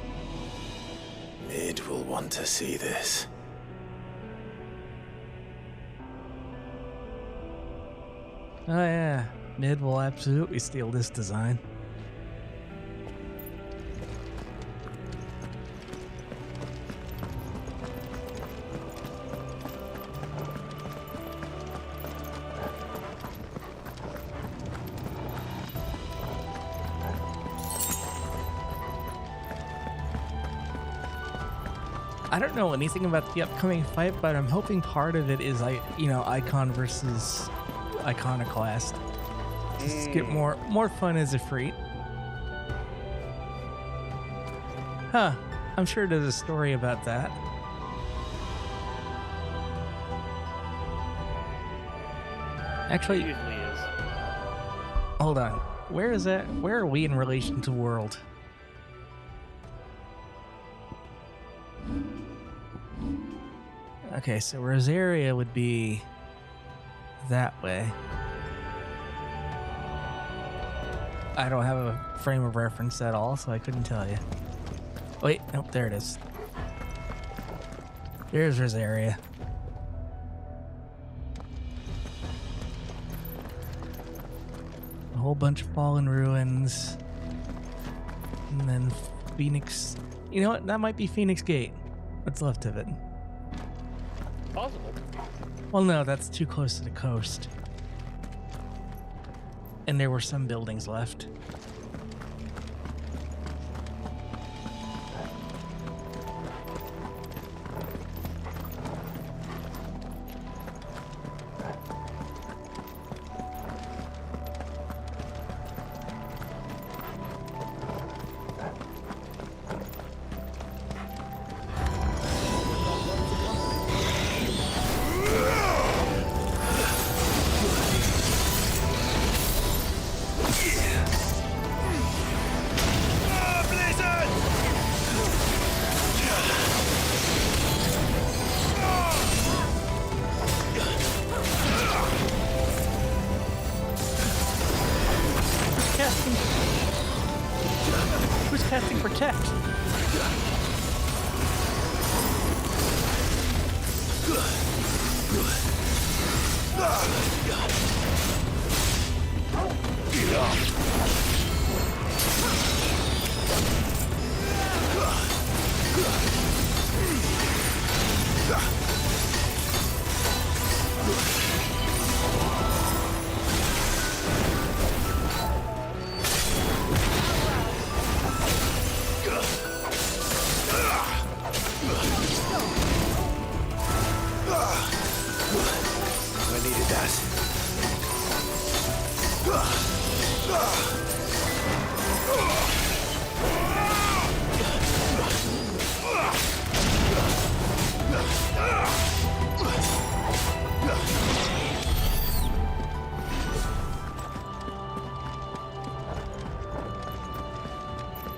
Mid will want to see this. Oh yeah, Mid will absolutely steal this design. I don't know anything about the upcoming fight, but I'm hoping part of it is Icon versus Iconoclast. Just get more fun as a freak. Huh. I'm sure there's a story about that. Actually, It usually is. hold on. Where is that? Where are we in relation to World? Okay, so Rosaria would be that way. I don't have a frame of reference at all, so I couldn't tell you. Wait, nope, there it is. Here's Rosaria. A whole bunch of fallen ruins. And then Phoenix. You know what? That might be Phoenix Gate. What's left of it? Possible. Well, no, that's too close to the coast. And there were some buildings left. Who's casting Protect? I needed that.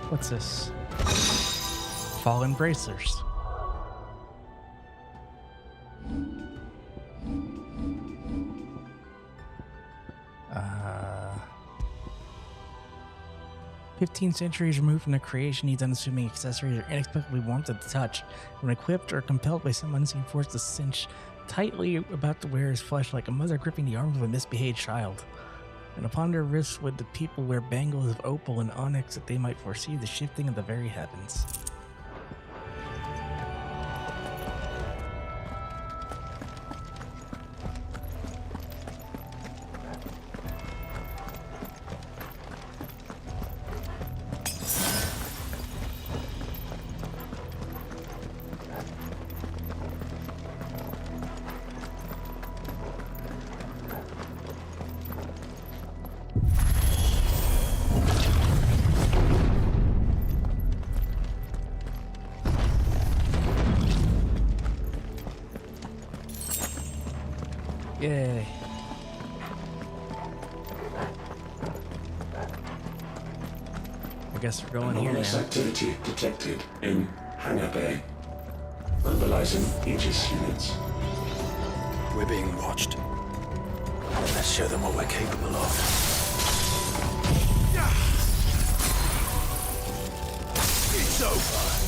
What's this? Fallen Bracers. Uh, 15 centuries removed from the creation, these unassuming accessories are inexplicably warm to the touch. When equipped or compelled by some unseen force to cinch tightly about the wearer's flesh like a mother gripping the arms of a misbehaved child. And upon their wrists would the people wear bangles of opal and onyx that they might foresee the shifting of the very heavens. Yay. I guess we're going here Anomalous now. activity detected in Hangar Bay. Mobilizing Aegis units. We're being watched. Let's show them what we're capable of. It's over.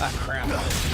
Ah, crap.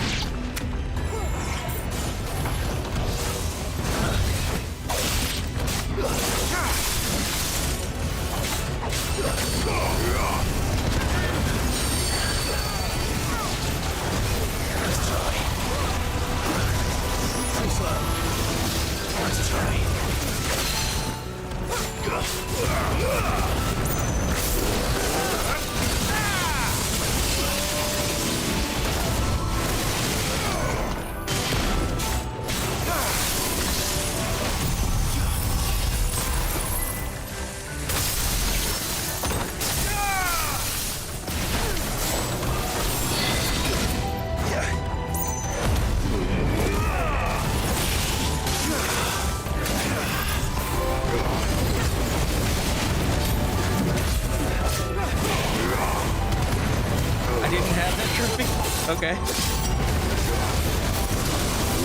Okay.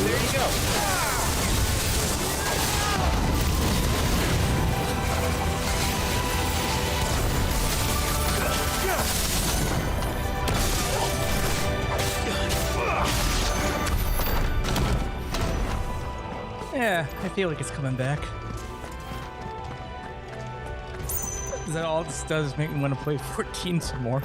There you go. Yeah, I feel like it's coming back. Is that all this does? Make me want to play 14 some more.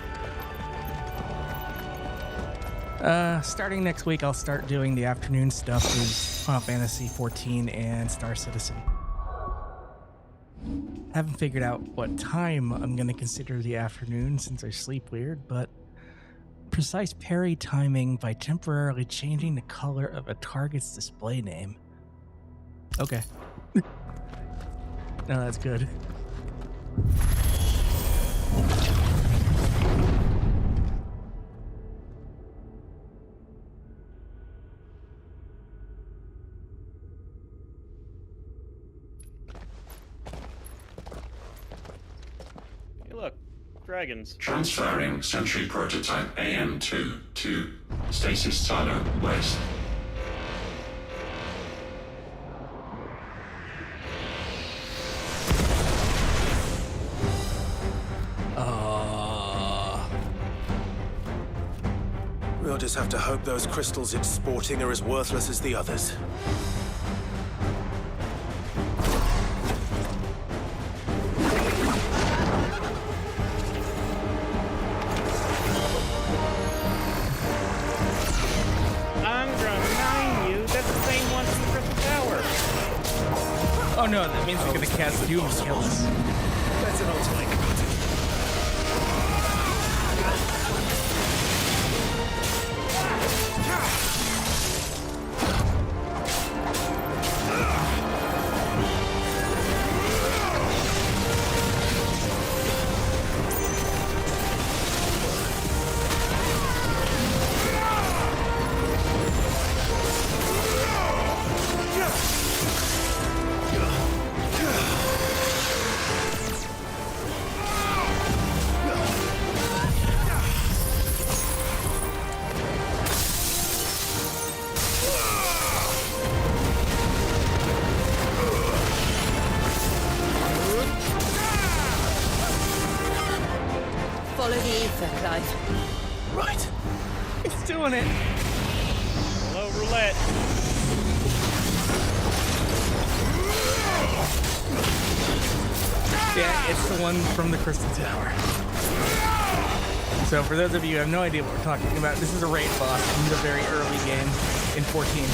Starting next week, I'll start doing the afternoon stuff with Final Fantasy 14 and Star Citizen. Haven't figured out what time I'm going to consider the afternoon since I sleep weird, but precise parry timing by temporarily changing the color of a target's display name. Okay. No, that's good. Dragons. Transferring Sentry Prototype AM2 to Stasis Silo West. We'll just have to hope those crystals it's sporting are as worthless as the others. Oh no, that means they're gonna cast Doom and kill us. Better not think about it. Follow the ether, Clive. Right. It's doing it. Hello, roulette. Yeah, it's the one from the Crystal Tower. So for those of you who have no idea what we're talking about, this is a raid boss from the very early game in 14.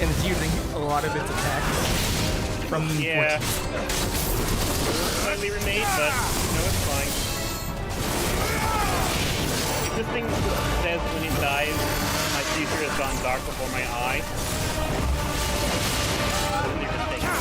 And it's using a lot of its attacks from 14. Slightly remade, but no, it's fine. If this thing says when it dies, my future has gone dark before my eye. Then you're just taking it.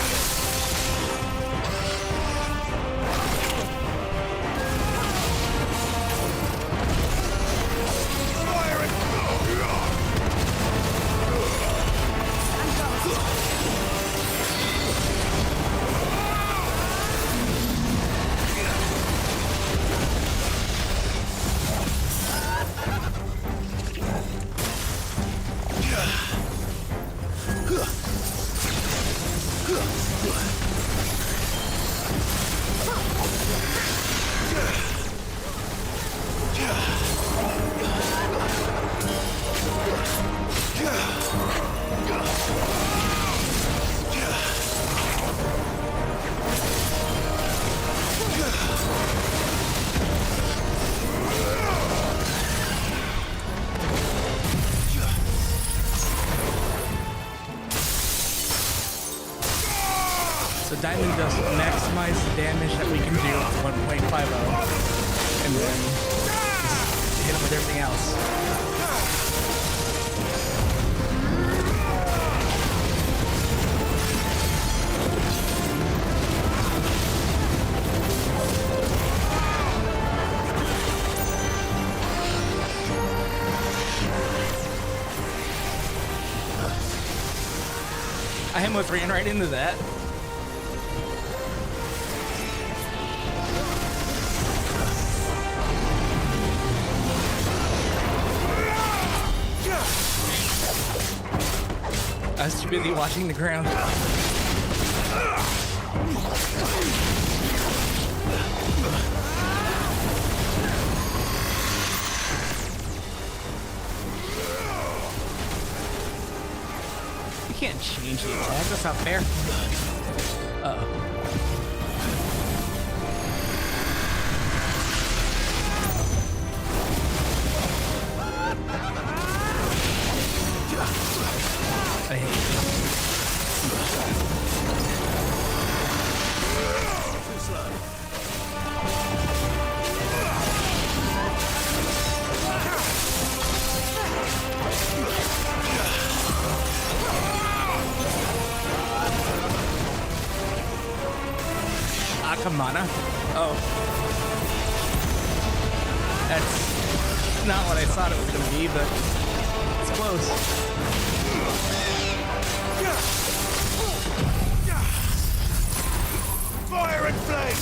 Diamond does maximize the damage that we can do with 1.50, and then just hit him with everything else. I almost ran right into that. I was too busy watching the ground. You can't change the attack, that's not fair. Uh-oh. I hate it. Akamana? Oh. That's not what I thought it was going to be, but it's close. Fire and flame!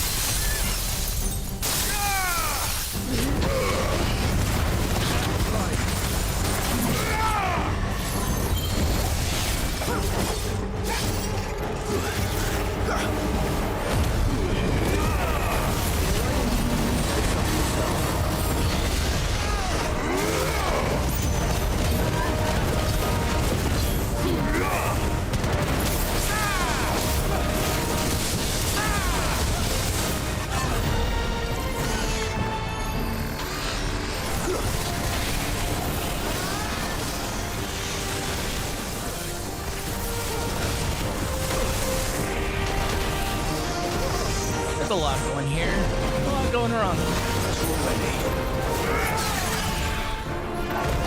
There's a lot going here. A lot going wrong.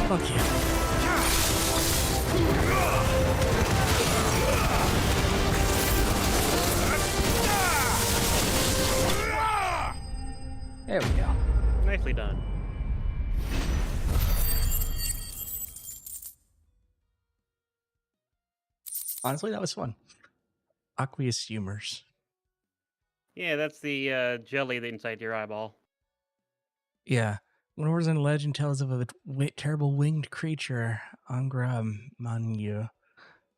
Fuck you. There we go. Nicely done. Honestly, that was fun. Aqueous humors. Yeah, that's the jelly that inside your eyeball. Yeah. Lores and legend tells of a terrible winged creature, Angra Manyu,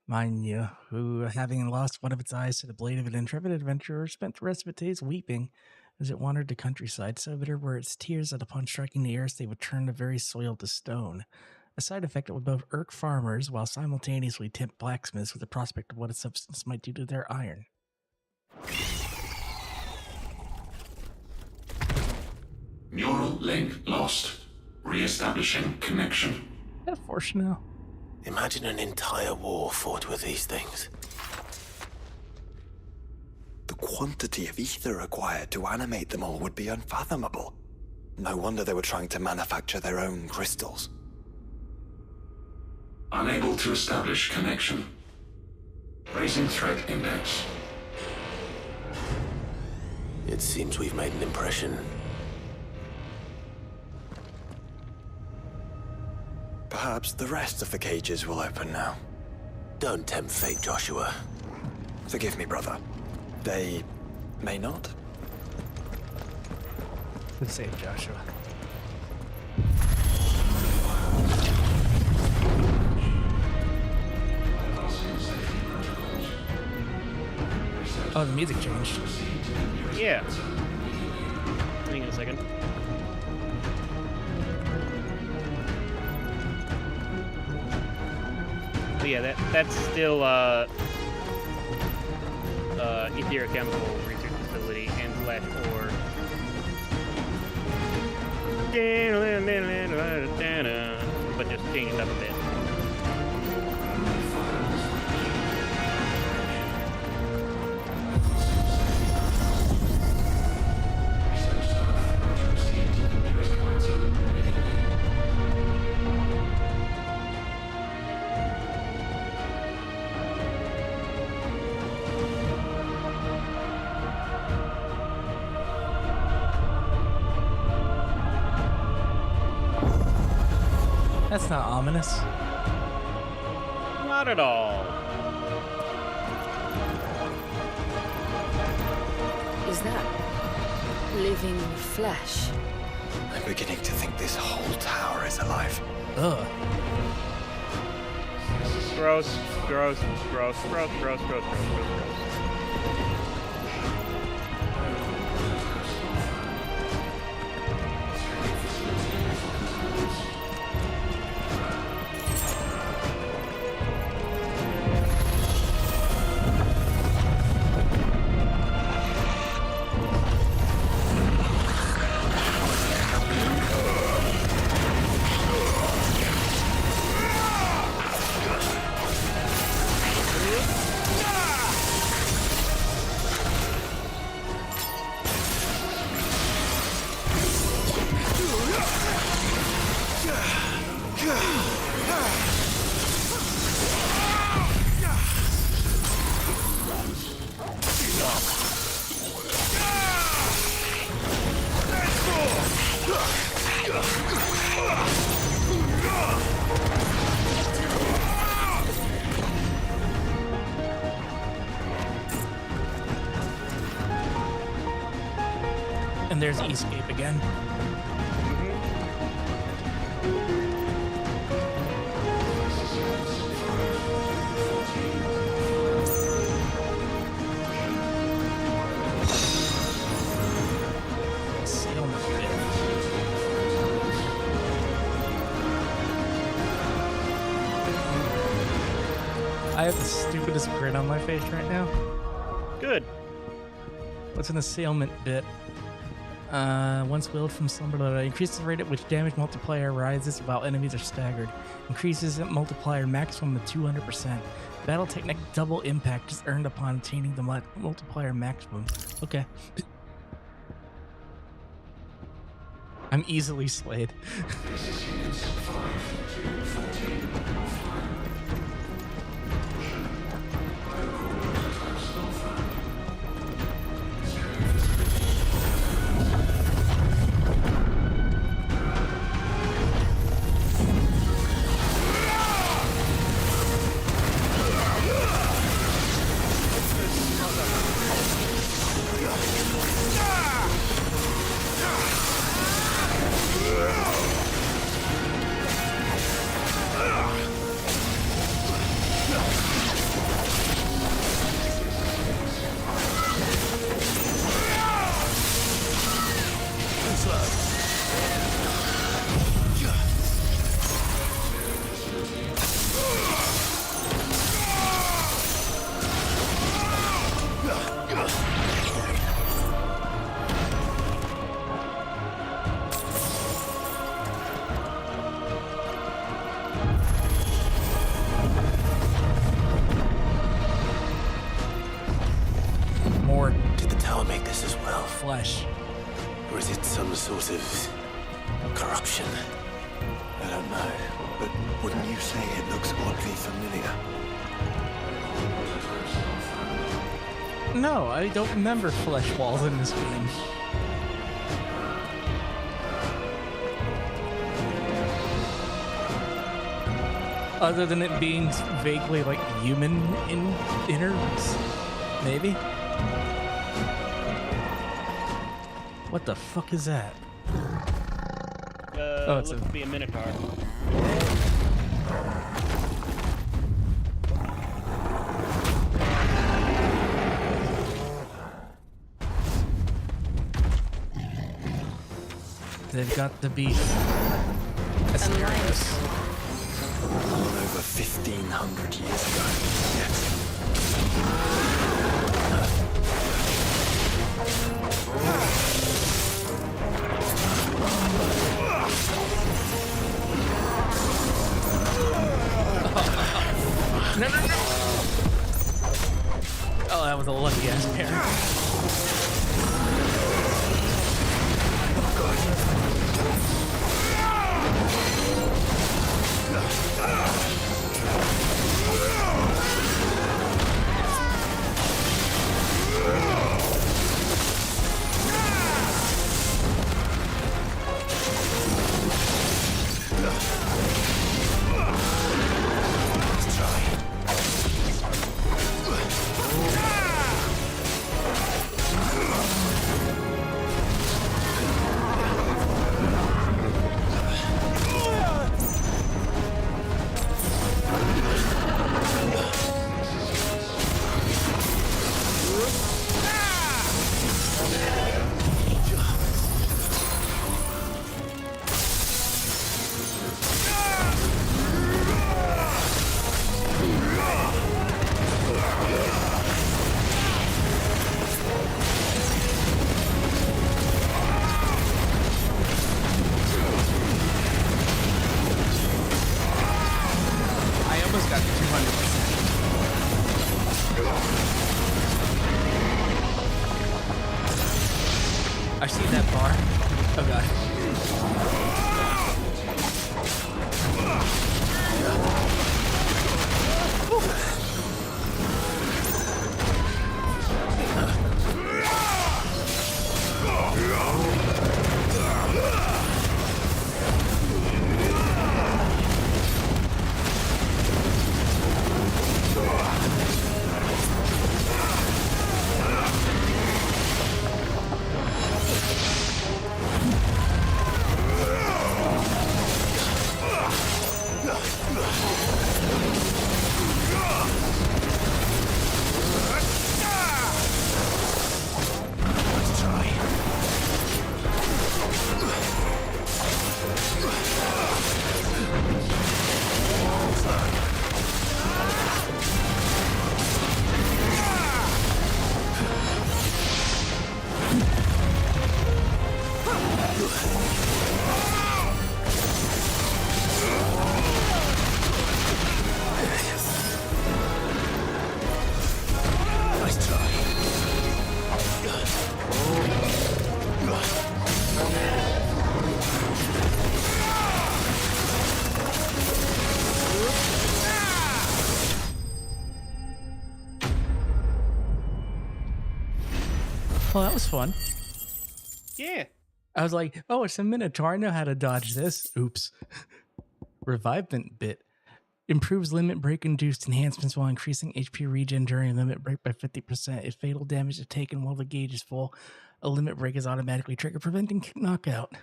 Mind you, who, having lost one of its eyes to the blade of an intrepid adventurer, spent the rest of its days weeping as it wandered the countryside. So bitter were its tears that upon striking the earth they would turn the very soil to stone. A side effect that would both irk farmers while simultaneously tempt blacksmiths with the prospect of what its substance might do to their iron. Neural link lost. Re-establishing connection. Yeah, fortunate. Imagine an entire war fought with these things. The quantity of ether required to animate them all would be unfathomable. No wonder they were trying to manufacture their own crystals. Unable to establish connection. Raising threat index. It seems we've made an impression. Perhaps the rest of the cages will open now. Don't tempt fate, Joshua. Forgive me, brother. They may not. Good save, Joshua. Oh, the music changed. Yeah. Hang on a second. But yeah, that's still Etheric Chemical Research Facility and /or. But just changed up a bit. That's not ominous. Not at all. Is that living flesh? I'm beginning to think this whole tower is alive. Ugh. Gross, gross, gross, gross, gross, gross, gross, gross, gross. And there's Escape again. I have the stupidest grin on my face right now. Good. What's an assailment bit? Once willed from slumber, increases the rate at which damage multiplier rises while enemies are staggered. Increases multiplier maximum to 200%. Battle technique double impact is earned upon attaining the multiplier maximum. Okay. I'm easily slayed. more Did the tower make this as well? flesh. Or is it some sort of corruption? I don't know, but wouldn't you say it looks oddly familiar? No, I don't remember flesh walls in this game. Other than it being vaguely like human innards, maybe? What the fuck is that? Oh, it's looks to be a minotaur. They've got the beast. Asparagus. Born over 1,500 years ago. Yes. No. Oh, that was a lucky ass pair. I see that bar. Oh god. Well, that was fun. Yeah. I was like, oh, it's a Minotaur. I know how to dodge this. Oops. Revivement bit. Improves limit break induced enhancements while increasing HP regen during limit break by 50%. If fatal damage is taken while the gauge is full, a limit break is automatically triggered, preventing knockout.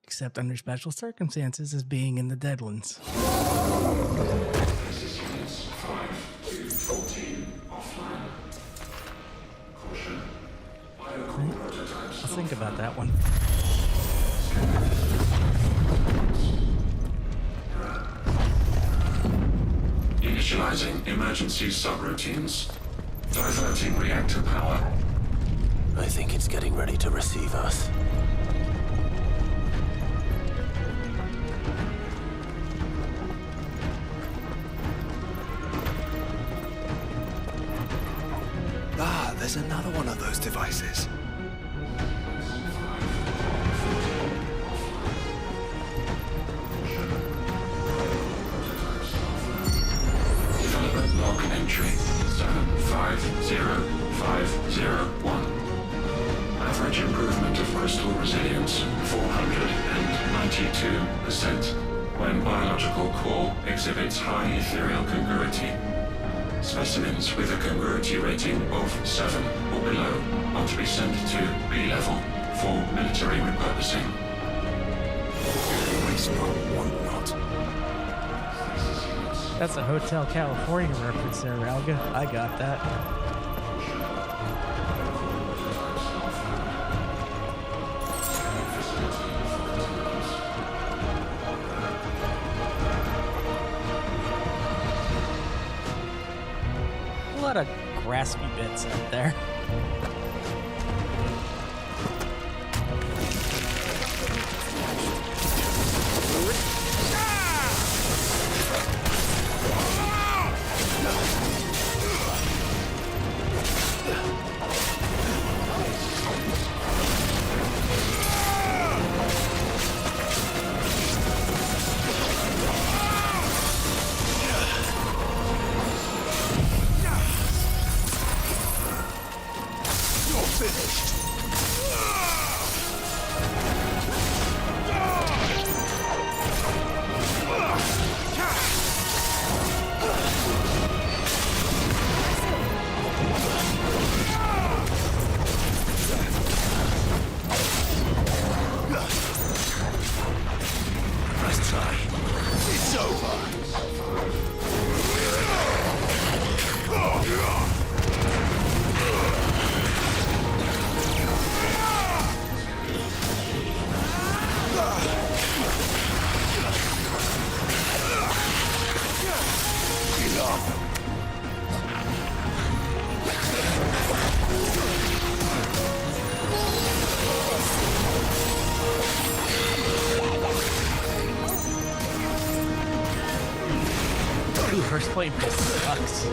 Except under special circumstances as being in the Deadlands. This is units 5 to 14 offline. Caution. Biocore prototypes. I'll think about that one. Initializing emergency subroutines. Diverting reactor power. I think it's getting ready to receive us. there's another one of those devices. Development log entry 750501. Average improvement of crystal resilience 492% when biological core exhibits high ethereal congruity. Specimens with a congruity rating of 7 or below are to be sent to B level for military repurposing. Waste not, want not. That's a Hotel California reference there, Ralga. I got that. A lot of graspy bits out there. First play sucks.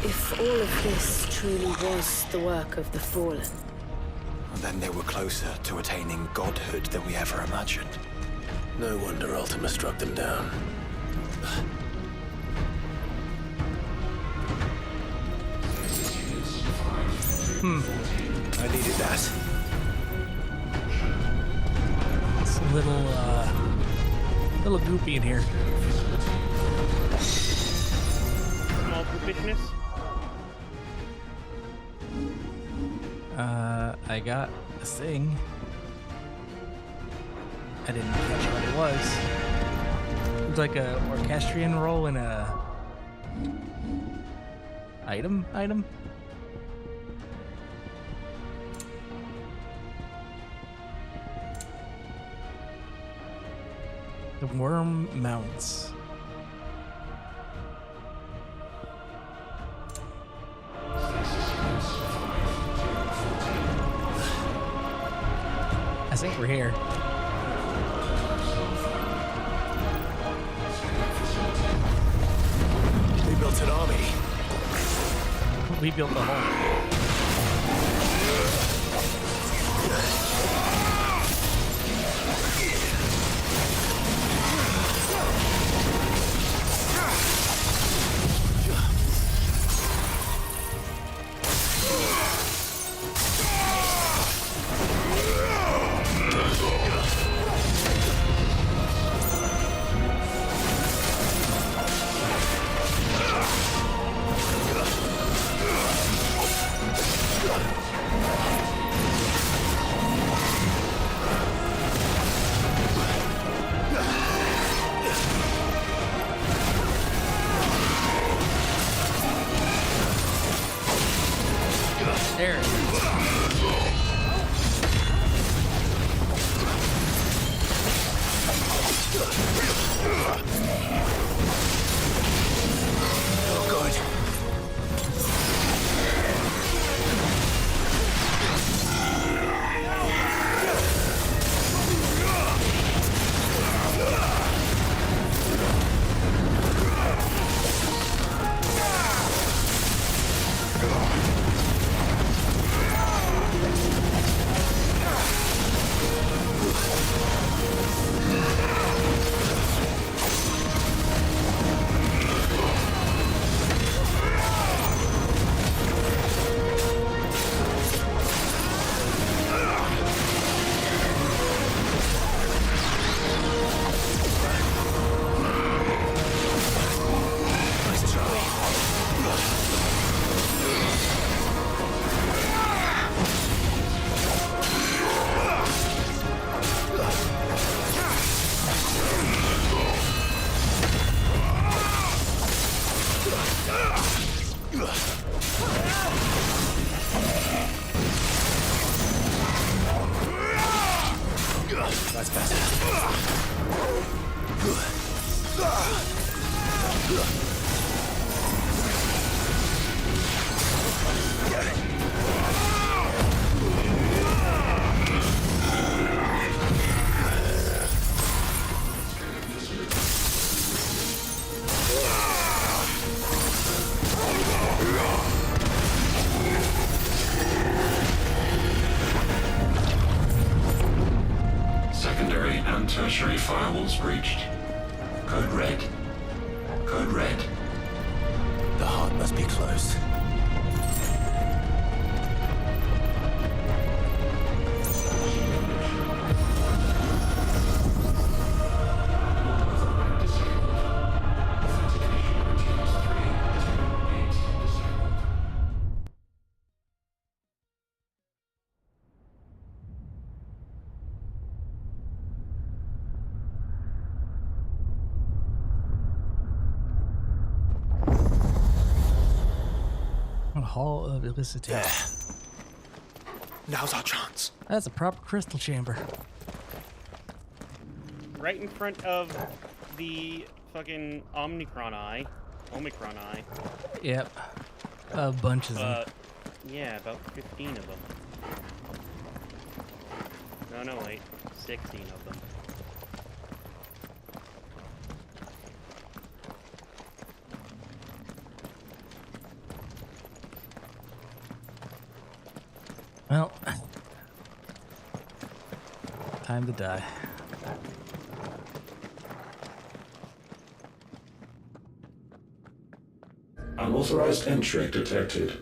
If all of this truly was the work of the Fallen, Then they were closer to attaining godhood than we ever imagined. No wonder Ultima struck them down. I needed that. It's a little goopy in here. Small goopishness. I got a thing. I didn't catch what it was. It was like a orchestrion roll in a item. The worm mounts. I think we're here. We built an army. We built the home. Oh, good. That's better. Secondary and tertiary firewalls breached. Code red. Code red. The heart must be closed. Hall of Elicitation. There. Now's our chance. That's a proper crystal chamber. Right in front of the fucking Omicron Eye. Yep. A bunch of them. Yeah, about 15 of them. No, wait. 16 of them. Well, time to die. Unauthorized entry detected.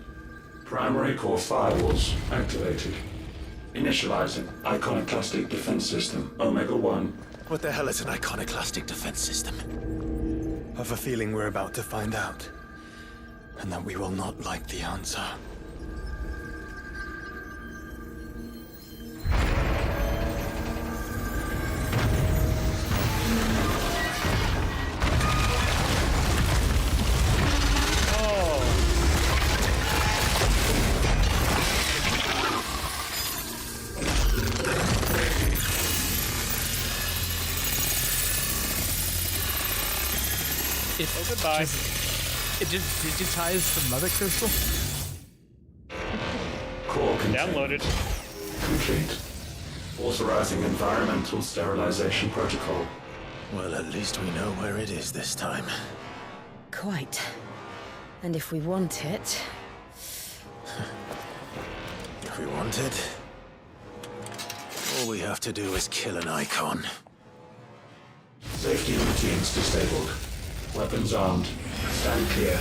Primary core firewalls activated. Initializing iconoclastic defense system Omega-1. What the hell is an iconoclastic defense system? I have a feeling we're about to find out. And that we will not like the answer. Goodbye. It just digitized the mother crystal? Core Downloaded. complete. Authorizing environmental sterilization protocol. Well, at least we know where it is this time. Quite. And if we want it... If we want it, all we have to do is kill an icon. Safety routines disabled. Weapons armed. Stand clear.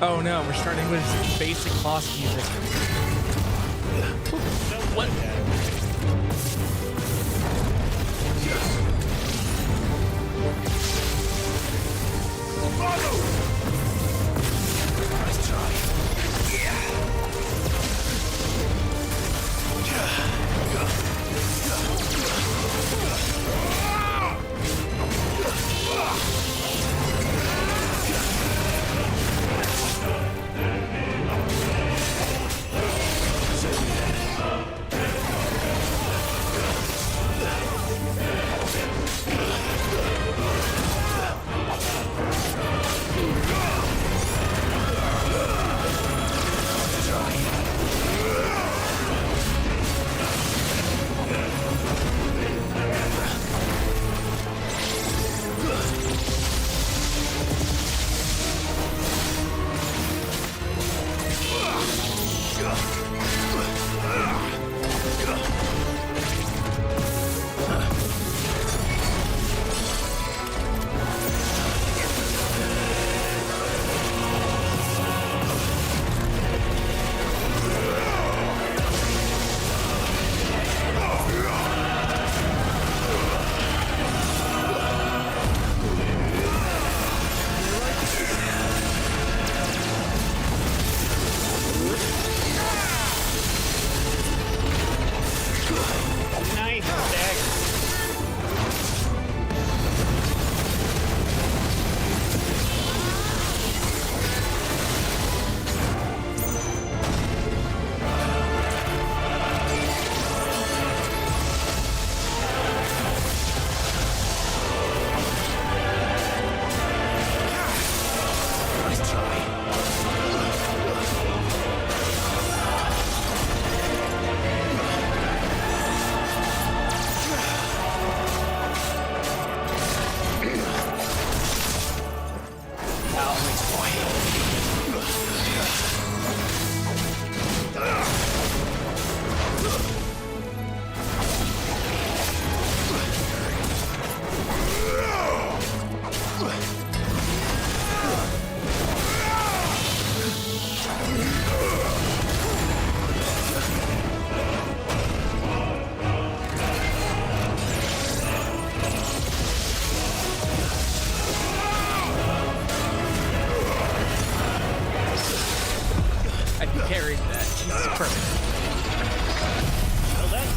Oh no, we're starting with basic boss music. What? Nice try. Carried that. Jesus, perfect. Well done.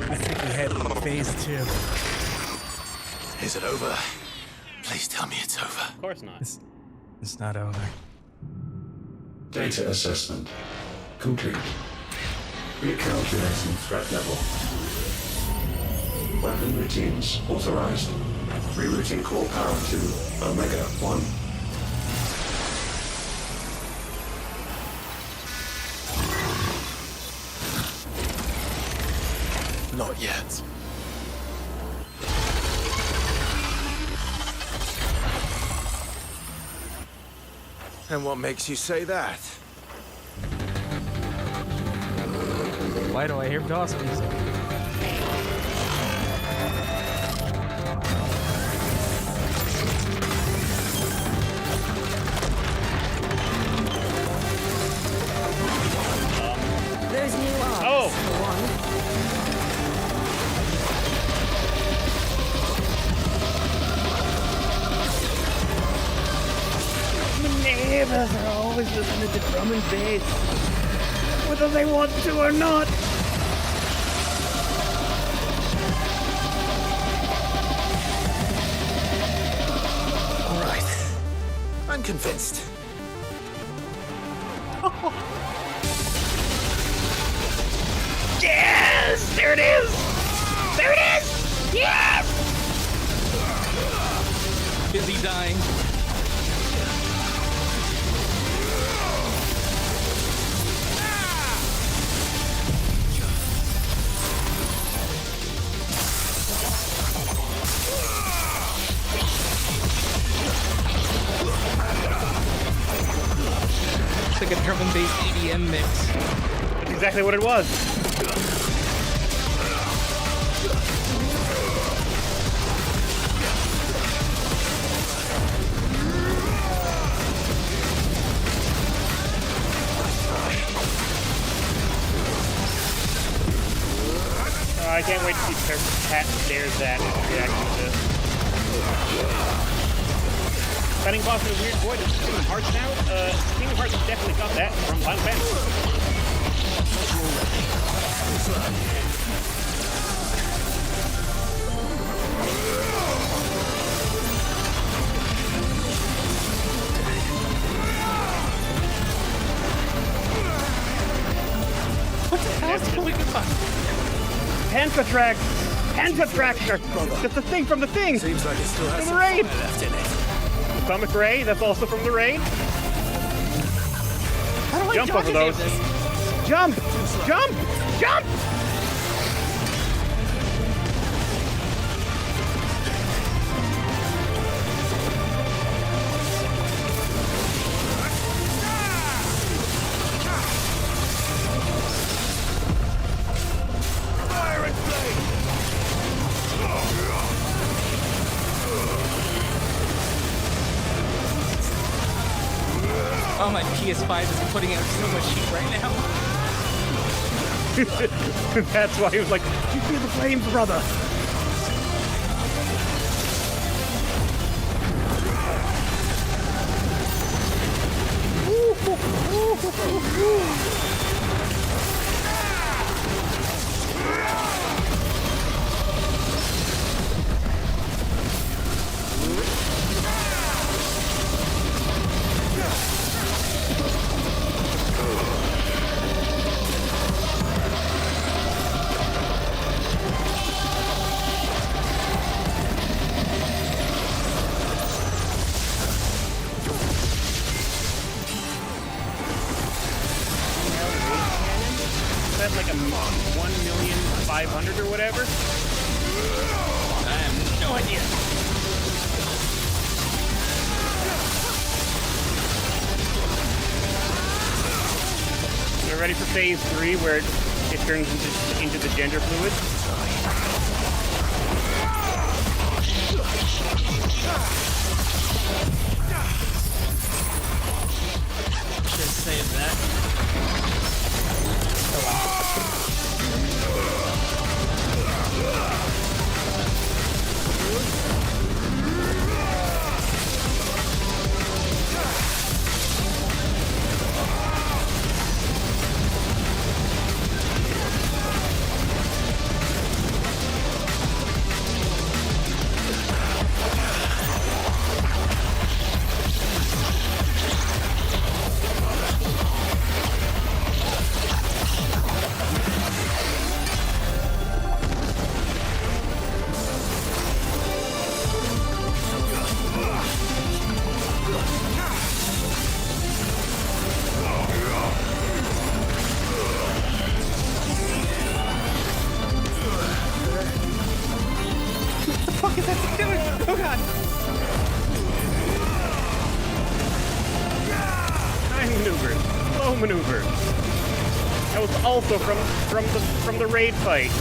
I think we had phase 2. Is it over? Please tell me it's over. Of course not. It's not over. Data assessment complete. Recalculating threat level. Weapon routines authorized. Rerouting core power to Omega 1. Not yet. And what makes you say that? Why do I hear Dawson music? Those new arms, for one. Neighbors are always listening to drum and bass, whether they want to or not. All right. I'm convinced. Yes! There it is! There it is! Yes! Is he dying? It's like a drum and bass EDM mix. That's exactly what it was. I can't wait to see Pat stares at reaction to this. Fighting boss in a weird void is Kingdom Hearts now? Kingdom Hearts definitely got that from Final Fantasy. What the hell is going on? Pantratrax! Panta Tractor! That's the thing from the thing! Seems like it still has From the some raid! fire left in it. Atomic Ray, that's also from the raid. How do I Jump dodge over any of those. this? Jump! Jump! Jump! Fire and flame! Oh, my PS5 is putting out so much heat right now. That's why he was like, you feel the flames, brother. That's like a 1,500,000 or whatever. I have no idea. We're ready for phase 3 where it turns into the gender fluid. Should save that. What is that doing? Oh god! Time maneuver. Slow maneuver. That was also from the raid fight.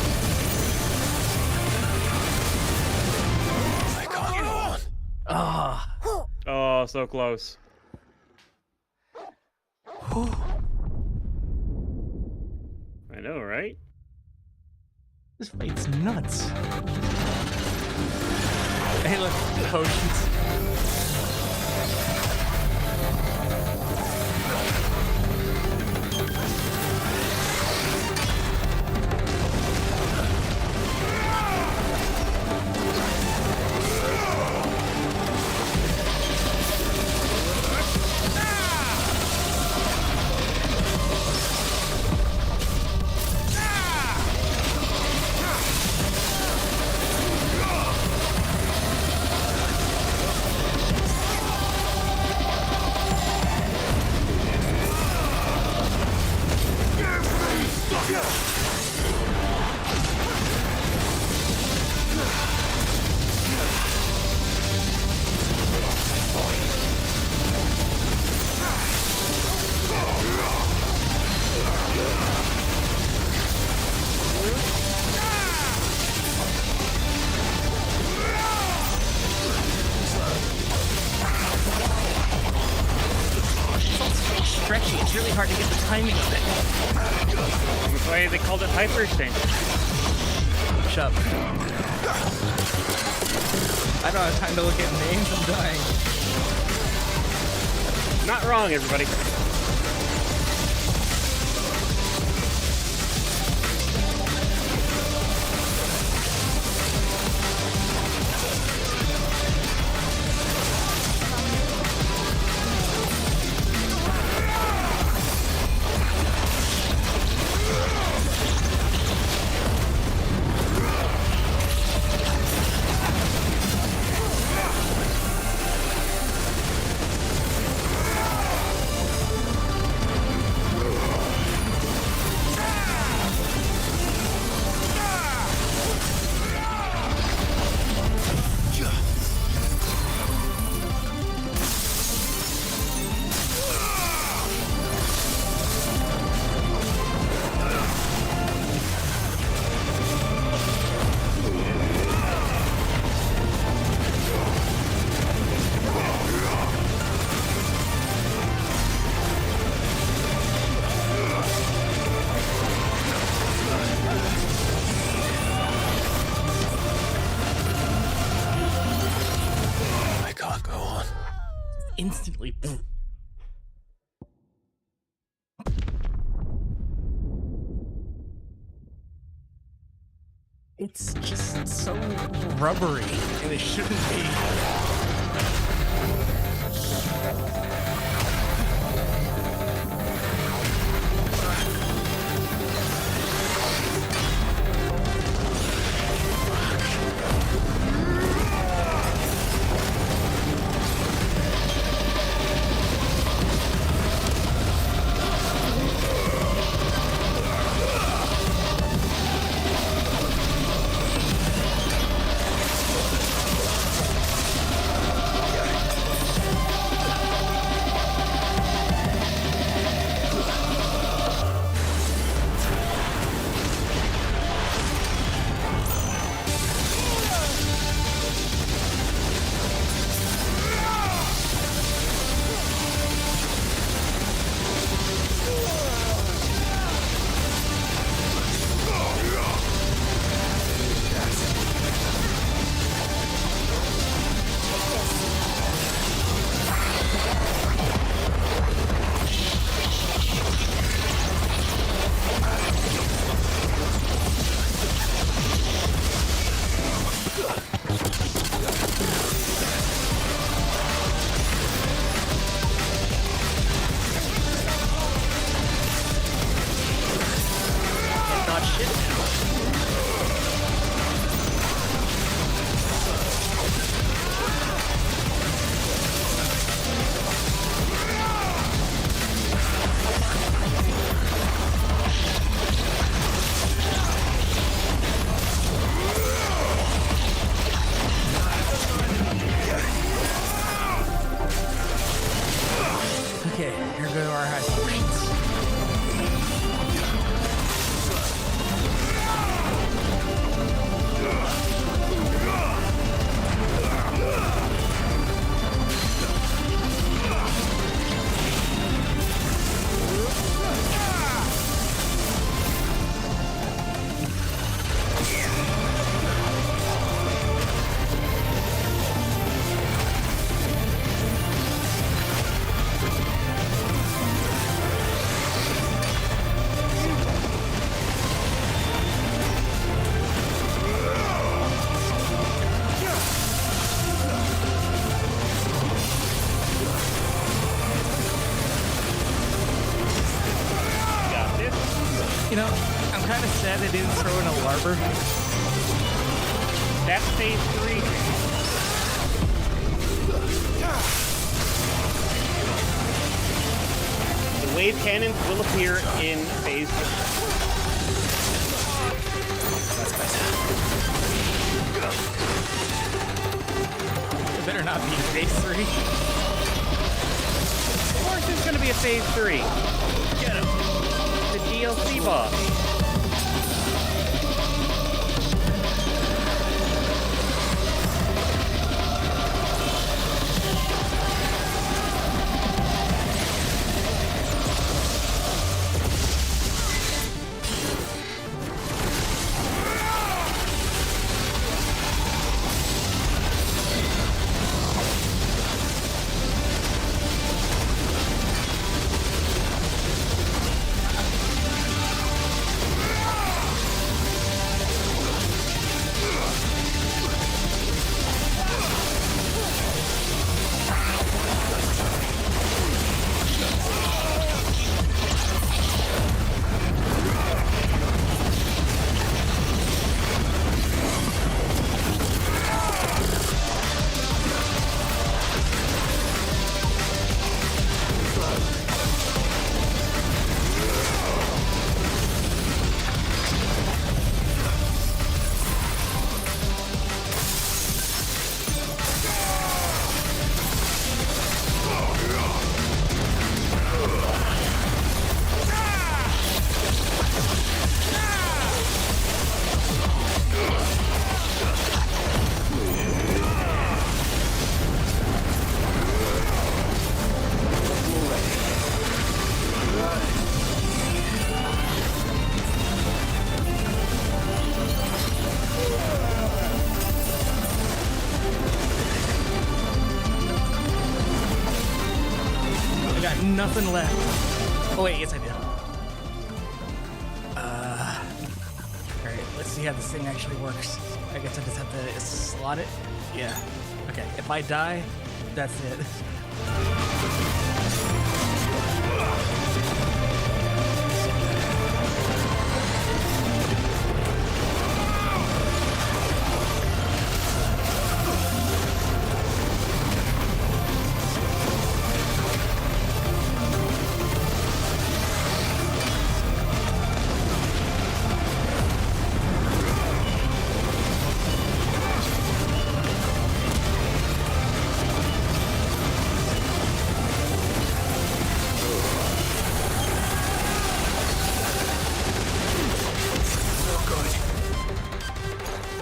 I can't go on. Ah. Oh, so close. I know, right? This fight's nuts. Hey, look, potions. Stretchy. It's really hard to get the timing of it. That's why they called it hyperextension. Shut up. I don't have time to look at names. I'm dying. Not wrong, everybody. instantly. It's just so rubbery, and it shouldn't be. You know, I'm kind of sad they didn't throw in a larboard. That's phase 3. The wave cannons will appear in phase 3. That's better. It better not be phase 3. Of course it's going to be a phase 3. Get him. The DLC boss. got nothing left. Oh wait, yes I do. Alright, let's see how this thing actually works. I guess I just have to slot it. Yeah. Okay, if I die, that's it.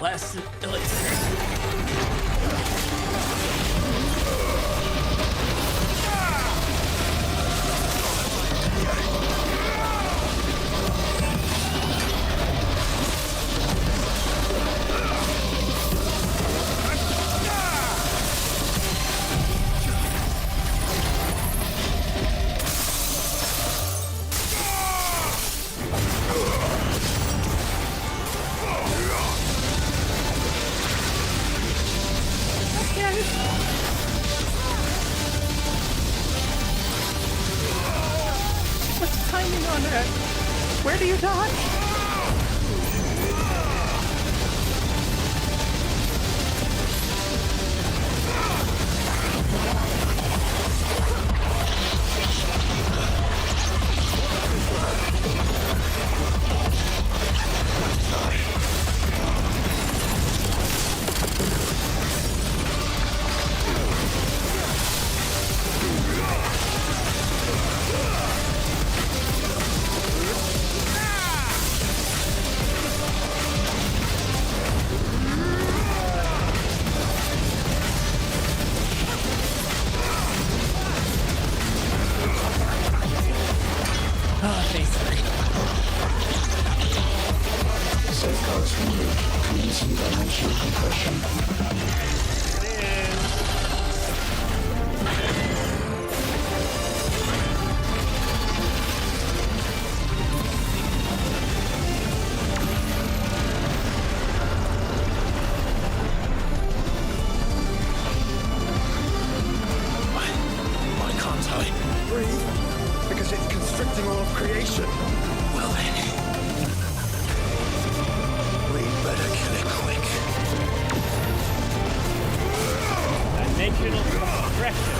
Last What's the timing on that? Where do you dodge? Safeguards removed. Commencing dimensional compression. Why can't I breathe? Because it's constricting all of creation. Well then, we better kill it quick. Dimensional compression.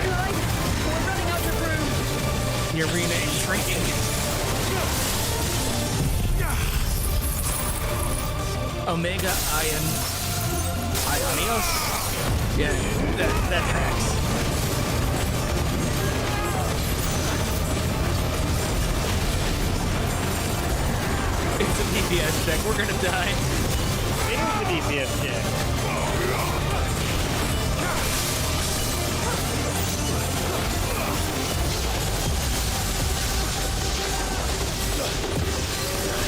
Guys, we're running out of room. The arena is shrinking. Omega Ionios? Yeah, that tracks. It's a DPS check. We're gonna die. It is the DPS check.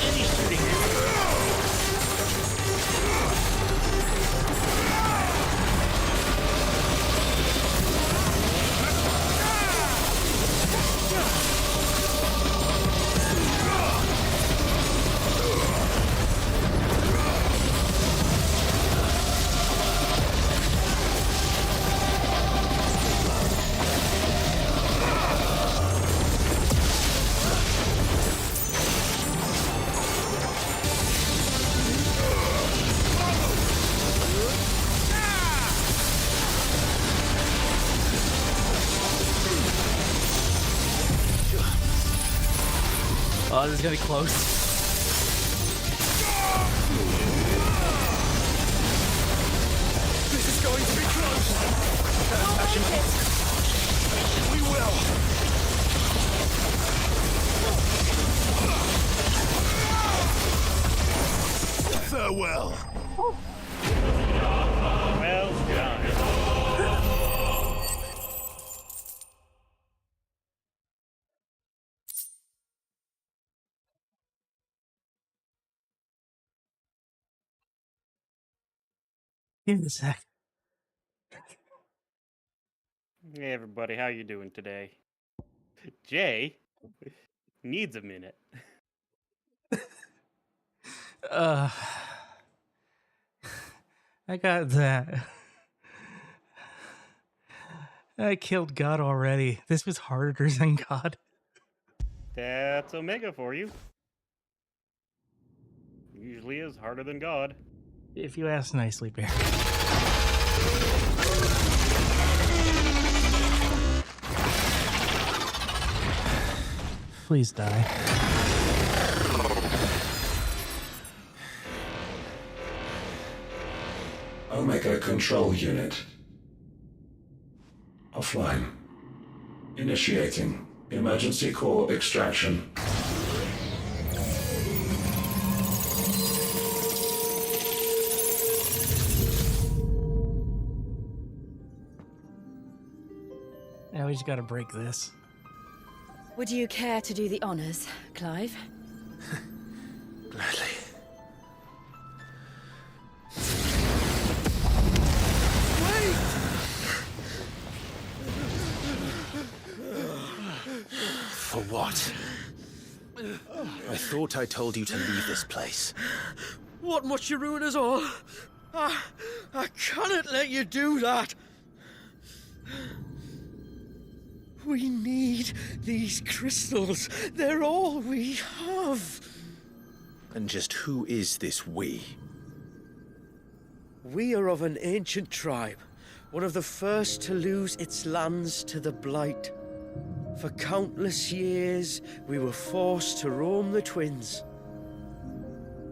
Any shooting. Oh, this is gonna be close. This is going to be close. We will. Farewell. Well done. Give me a sec. Hey everybody, how you doing today? Jay needs a minute. Uh, I got that. I killed God already. This was harder than God. That's Omega for you. Usually is harder than God. If you ask nicely, Bear. Please die. Omega Control Unit. Offline. Initiating emergency core extraction. Now we just gotta break this. Would you care to do the honors, Clive? Gladly. For what? I thought I told you to leave this place. What must you ruin us all? I cannot let you do that. We need these crystals. They're all we have. And just who is this we? We are of an ancient tribe, one of the first to lose its lands to the Blight. For countless years, we were forced to roam the Twins.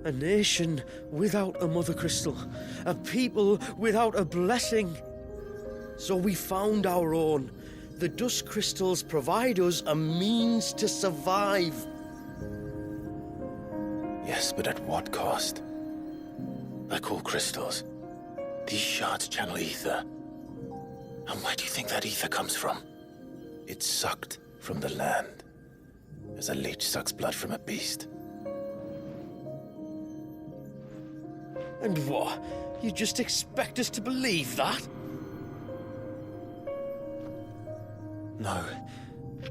A nation without a Mother Crystal, a people without a blessing. So we found our own. The dust crystals provide us a means to survive. Yes, but at what cost? Like all crystals, these shards channel ether. And where do you think that ether comes from? It's sucked from the land, as a leech sucks blood from a beast. And what? You just expect us to believe that? No,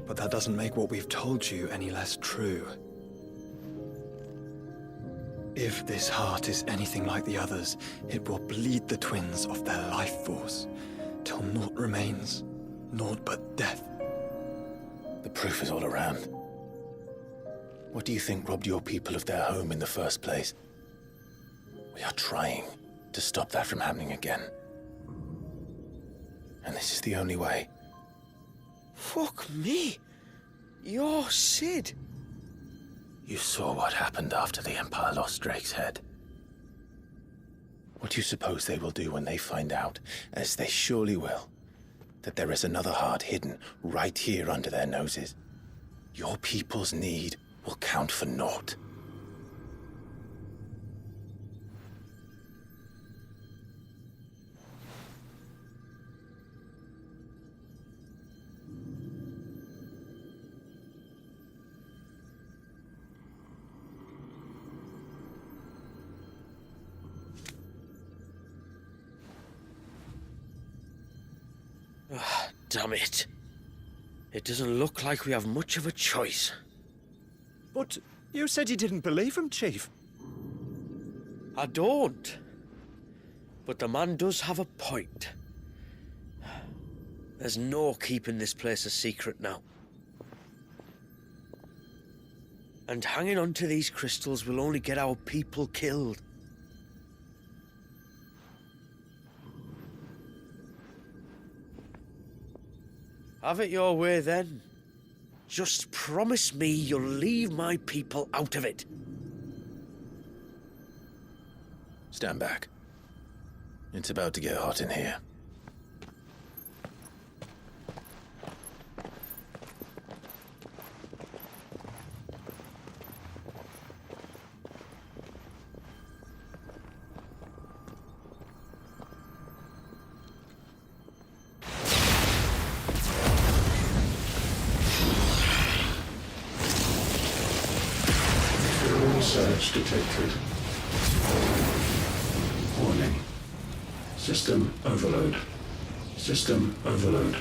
but that doesn't make what we've told you any less true. If this heart is anything like the others, it will bleed the twins of their life force, till naught remains, naught but death. The proof is all around. What do you think robbed your people of their home in the first place? We are trying to stop that from happening again. And this is the only way. Fuck me. You're Sid. You saw what happened after the Empire lost Drake's head. What do you suppose they will do when they find out, as they surely will, that there is another heart hidden right here under their noses? Your people's need will count for naught. Damn it. It doesn't look like we have much of a choice. But you said you didn't believe him, Chief. I don't. But the man does have a point. There's no keeping this place a secret now. And hanging on to these crystals will only get our people killed. Have it your way, then. Just promise me you'll leave my people out of it. Stand back. It's about to get hot in here. Surge detected. Warning. System overload. System overload.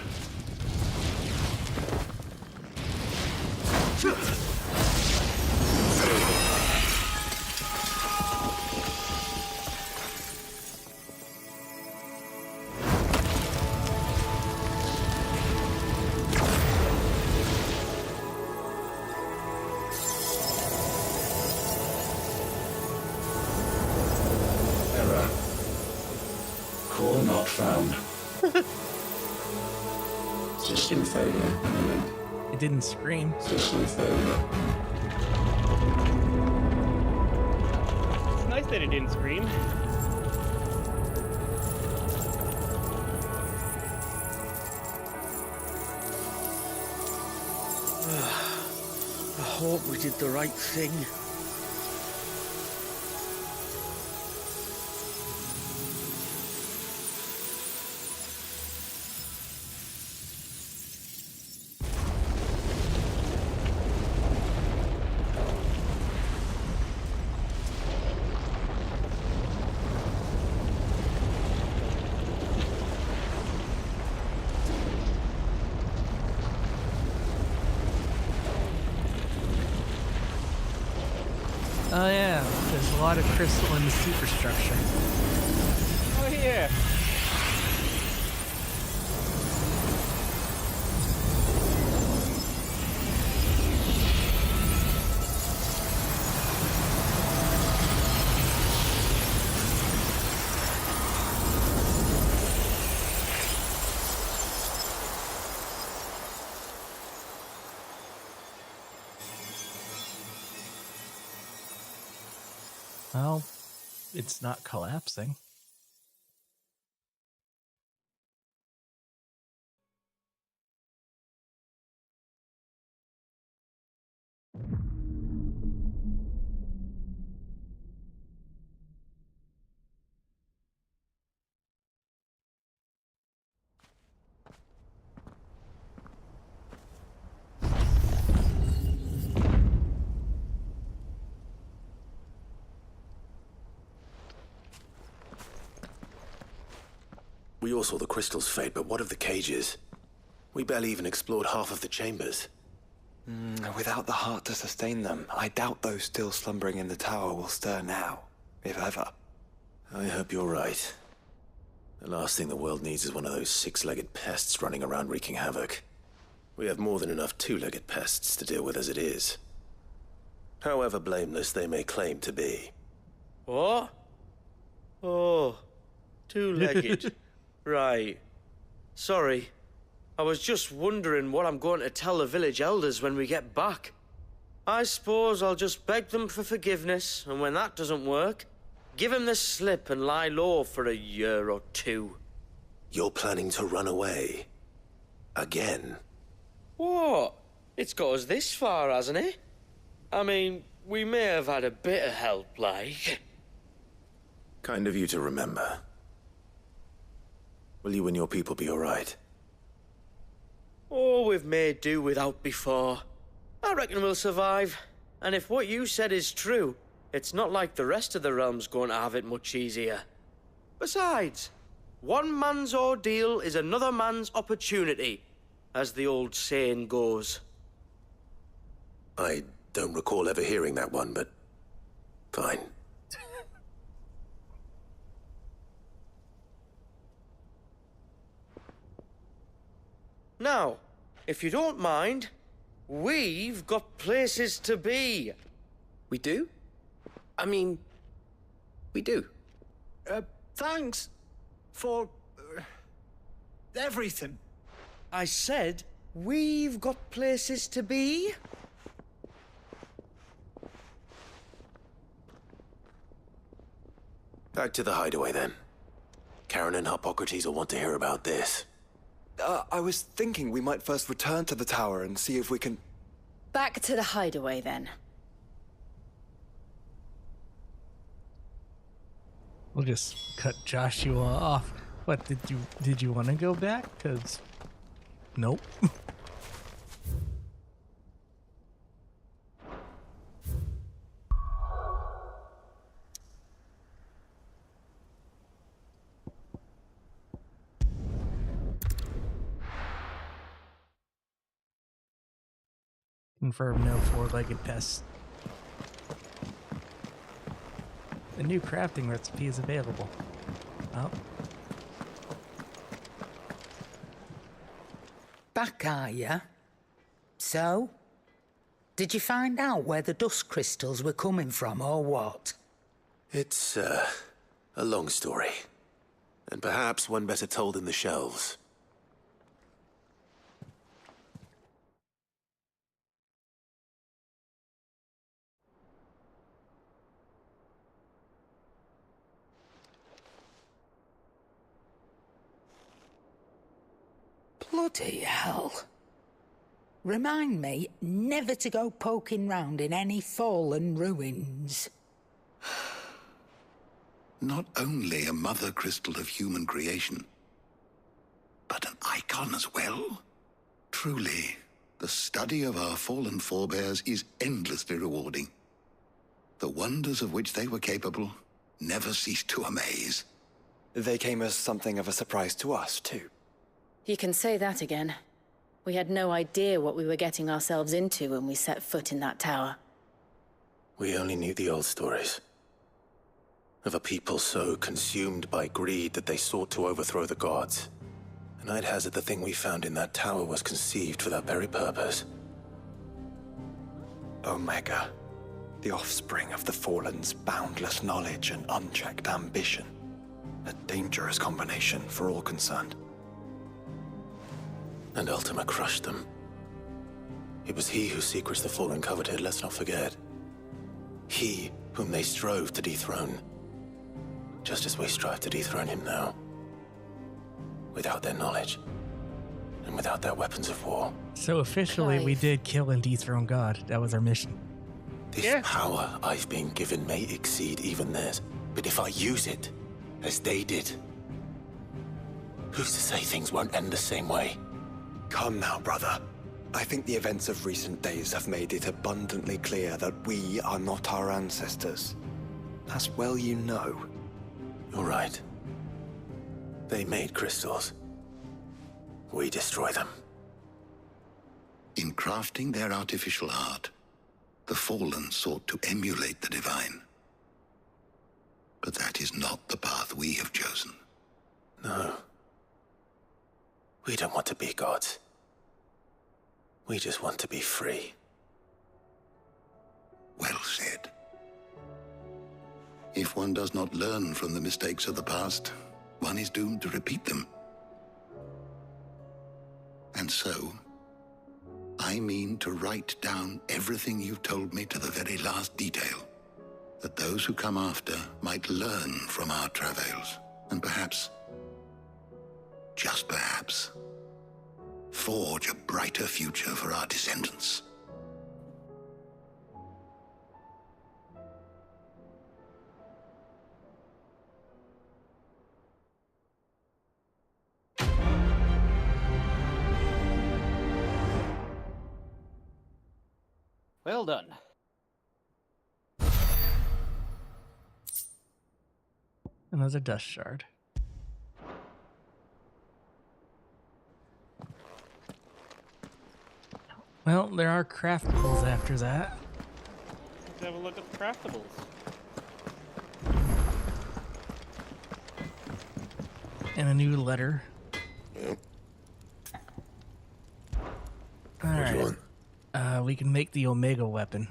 Core not found. System failure imminent. It didn't scream. System failure. It's nice that it didn't scream. I hope we did the right thing. Oh yeah, there's a lot of crystal in the superstructure. Oh yeah. Well, it's not collapsing. We all saw the crystals fade, but what of the cages? We barely even explored half of the chambers. Without the heart to sustain them, I doubt those still slumbering in the tower will stir now, if ever. I hope you're right. The last thing the world needs is one of those six-legged pests running around wreaking havoc. We have more than enough two-legged pests to deal with as it is. However blameless they may claim to be. What? Oh, two-legged. Right. Sorry. I was just wondering what I'm going to tell the village elders when we get back. I suppose I'll just beg them for forgiveness, and when that doesn't work, give them the slip and lie low for a year or two. You're planning to run away? Again? What? It's got us this far, hasn't it? I mean, we may have had a bit of help, like. Kind of you to remember. Will you and your people be all right? Oh, we've made do without before. I reckon we'll survive. And if what you said is true, it's not like the rest of the realm's going to have it much easier. Besides, one man's ordeal is another man's opportunity, as the old saying goes. I don't recall ever hearing that one, but fine. Now, if you don't mind, we've got places to be. We do? I mean, we do. Thanks for everything. I said, we've got places to be. Back to the hideaway, then. Karen and Hippocrates will want to hear about this. I was thinking we might first return to the tower and see if we can... Back to the hideaway, then. We'll just cut Joshua off. What, did you want to go back? 'Cause nope. Confirm no four-legged pests. A new crafting recipe is available. Oh. Back, are ya? So? Did you find out where the dust crystals were coming from, or what? It's, a long story. And perhaps one better told in the shelves. Bloody hell. Remind me never to go poking round in any fallen ruins. Not only a mother crystal of human creation, but an icon as well. Truly, the study of our fallen forebears is endlessly rewarding. The wonders of which they were capable never cease to amaze. They came as something of a surprise to us, too. You can say that again. We had no idea what we were getting ourselves into when we set foot in that tower. We only knew the old stories. Of a people so consumed by greed that they sought to overthrow the gods. And I'd hazard the thing we found in that tower was conceived for that very purpose. Omega. The offspring of the Fallen's boundless knowledge and unchecked ambition. A dangerous combination for all concerned. And Ultima crushed them. It was he whose secrets the Fallen coveted, let's not forget. He whom they strove to dethrone. Just as we strive to dethrone him now. Without their knowledge. And without their weapons of war. So officially, we did kill and dethrone God. That was our mission. This power I've been given may exceed even theirs. But if I use it, as they did, who's to say things won't end the same way? Come now, brother. I think the events of recent days have made it abundantly clear that we are not our ancestors. As well you know. You're right. They made crystals. We destroy them. In crafting their artificial art, the Fallen sought to emulate the divine. But that is not the path we have chosen. No. We don't want to be gods. We just want to be free. Well said. If one does not learn from the mistakes of the past, one is doomed to repeat them. And so, I mean to write down everything you've told me to the very last detail, that those who come after might learn from our travails, and perhaps, just perhaps, forge a brighter future for our descendants. Well done. Another dust shard. Well, there are craftables after that. Let's have a look at the craftables. And a new letter. Yep. All right. We can make the Omega weapon.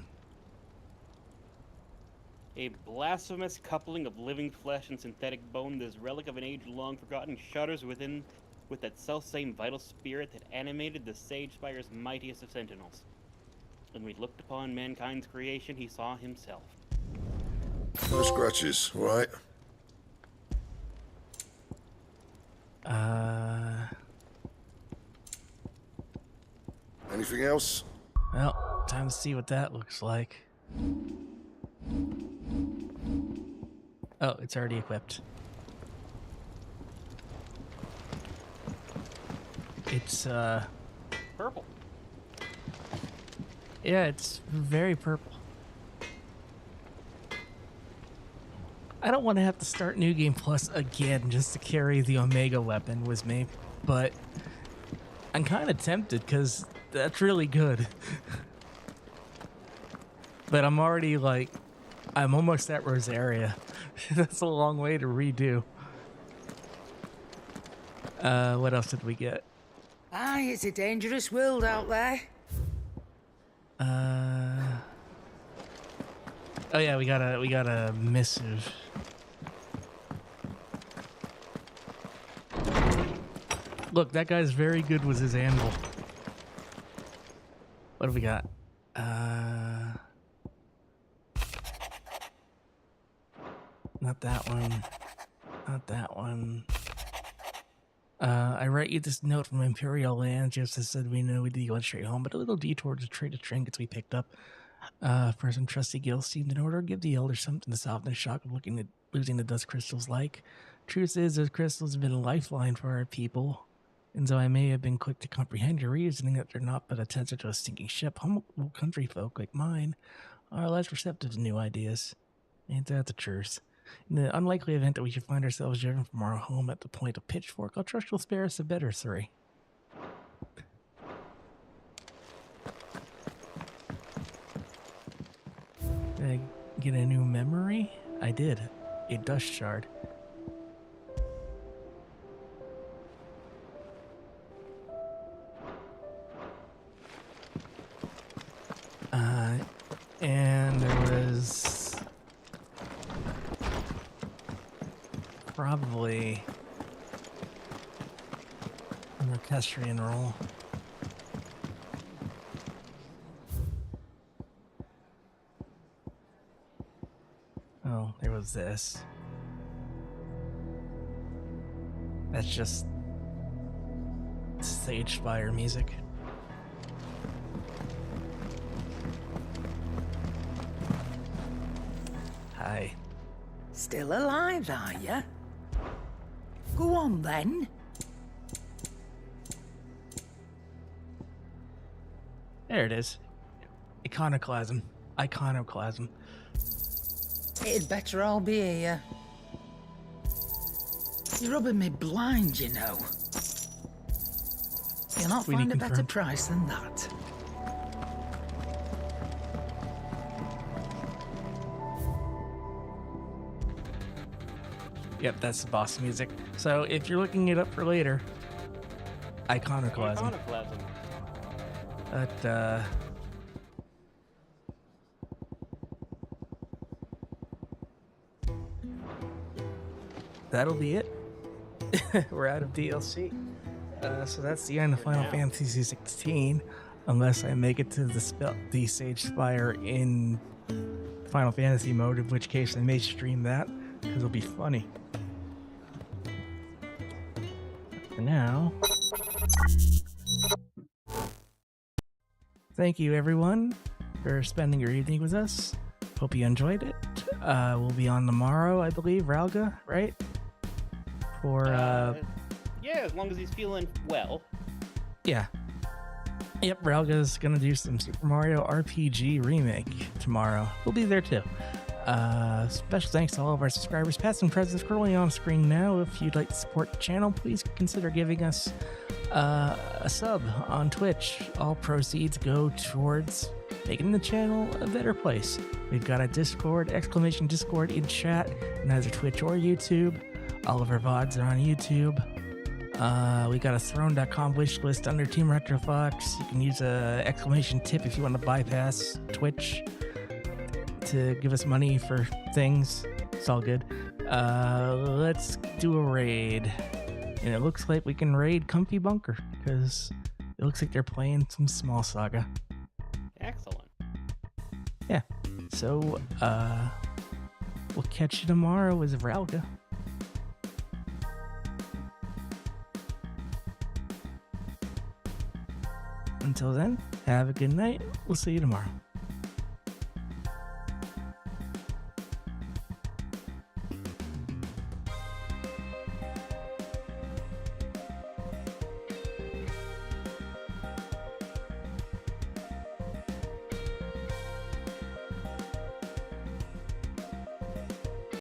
A blasphemous coupling of living flesh and synthetic bone, this relic of an age long forgotten, shudders within with that self-same vital spirit that animated the Sage Spire's mightiest of sentinels. When we looked upon mankind's creation, he saw himself. No scratches, right? Anything else? Well, time to see what that looks like. Oh, it's already equipped. It's, purple. Yeah, it's very purple. I don't want to have to start New Game Plus again just to carry the Omega weapon with me, but I'm kind of tempted because that's really good. But I'm already like, I'm almost at Rosaria. That's a long way to redo. What else did we get? Aye, it's a dangerous world out there. Oh yeah, we got a missive. Look, that guy's very good with his anvil. What have we got? Not that one. Not that one. I write you this note from Imperial Land, just as said we know we'd go straight home, but a little detour to trade the trinkets we picked up. For some trusty gills seemed in order to give the elders something to soften the shock of losing the dust crystals like. Truth is, those crystals have been a lifeline for our people, and though I may have been quick to comprehend your reasoning that they're not but a tensor to a sinking ship, humble country folk like mine are less receptive to new ideas. Ain't that the truth? In the unlikely event that we should find ourselves driven from our home at the point of pitchfork, I'll trust you'll spare us a better three. Did I get a new memory? I did. A dust shard. And there was probably an orchestrion roll. Oh, there was this. That's just sage fire music. Hi. Still alive, are you? Go on, then. There it is. Iconoclasm. Iconoclasm. It'd better all be here. You're rubbing me blind, you know. You'll not find a better price than that. Yep, that's the boss music. So if you're looking it up for later, Iconoclasm. Iconoclasm. But, that'll be it. We're out of DLC. So that's the end of Final Fantasy 16, unless I make it to the Sage Spire in Final Fantasy mode, in which case I may stream that, because it'll be funny. For now, thank you everyone for spending your evening with us. Hope you enjoyed it. We'll be on tomorrow, I believe, Ralga, right? For yeah, as long as he's feeling well. Yeah. Yep, Ralga's gonna do some Super Mario RPG remake tomorrow. We'll be there too. Special thanks to all of our subscribers, past and present, scrolling on screen now. If you'd like to support the channel, please consider giving us a sub on Twitch. All proceeds go towards making the channel a better place. We've got a Discord, !Discord in chat, and either Twitch or YouTube. All of our VODs are on YouTube. We got a Throne.com wish list under Team Retro Fox. You can use a !tip if you want to bypass Twitch to give us money for things. It's all good. Let's do a raid. And it looks like we can raid Comfy Bunker, because it looks like they're playing some Small Saga. Excellent. Yeah. So, we'll catch you tomorrow with Ralga. Until then, have a good night. We'll see you tomorrow.